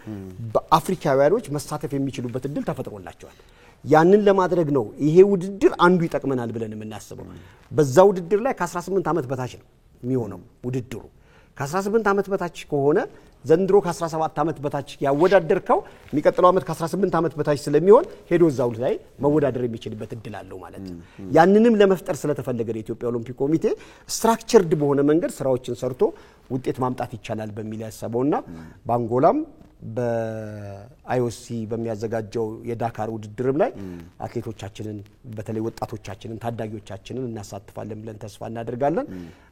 በአፍሪካውያኖች መሳተፍ የሚችሉበት እድል ተፈጥሮላቸዋል። ያንን ለማድረግ ነው ይሄ ውድድር አንዱ ይጠቅመናል ብለን የምናስበው። በዛ ውድድር ላይ ከ18 ዓመት በታች ነው የሚሆነው ውድድሩ። ከ18 ዓመት በታች ከሆነ ዘንድሮ ከ17 ዓመት በታች ያወዳደርከው የሚቀጥለው ዓመት ከ18 ዓመት በታች ስለሚሆን ሄዶ እዛው ላይ መወዳደር የሚችልበት እድል አለው ማለት ነው። ያንንም ለመፍጠር ስለተፈለገ የኢትዮጵያ ኦሎምፒክ ኮሚቴ ስትራክቸርድ በሆነ መንገድ ስራዎችን ሰርቶ ውጤት ማምጣት ይቻላል በሚል ያሰበውና በአንጎላም በአይኦሲ በሚያዘጋጀው የዳካር ውድድርም ላይ አትሌቶቻችንን በተለይ ወጣቶቻችንን ታዳጊዎቻችንን እናሳትፋለን ብለን ተስፋ እናደርጋለን።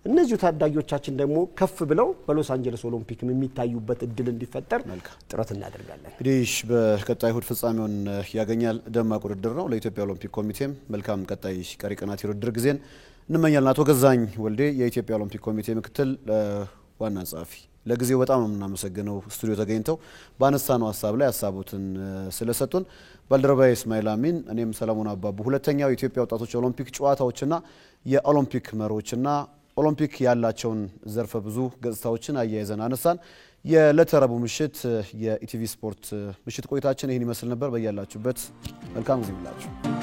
እነዚህ ታዳጊዎቻችን ደግሞ ከፍ ብለው በሎስ አንጀለስ ኦሎምፒክ የሚታዩበት እድል እንዲፈጠር ጥረት እናደርጋለን። እንግዲህ በቀጣይ እሁድ ፍጻሜውን ያገኛል። ደማቅ ውድድር ነው። ለኢትዮጵያ ኦሎምፒክ ኮሚቴም መልካም ቀጣይ ቀሪ ቀናት የውድድር ጊዜን እንመኛለን። አቶ ገዛኝ ወልዴ የኢትዮጵያ ኦሎምፒክ ኮሚቴ ምክትል ዋና ጸሐፊ ለጊዜው በጣም እናመሰግነው ስቱዲዮ ተገኝተው ባነሳነው ሀሳብ ላይ ሀሳቦትን ስለሰጡን። ባልደረባዬ እስማኤል አሚን፣ እኔም ሰለሞን አባቡ ሁለተኛው የኢትዮጵያ ወጣቶች ኦሎምፒክ ጨዋታዎችና የኦሎምፒክ መሪዎችና ኦሎምፒክ ያላቸውን ዘርፈ ብዙ ገጽታዎችን አያይዘን አነሳን። የዕለተ ረቡዕ ምሽት የኢቲቪ ስፖርት ምሽት ቆይታችን ይህን ይመስል ነበር። በያላችሁበት መልካም ጊዜ ይሁንላችሁ።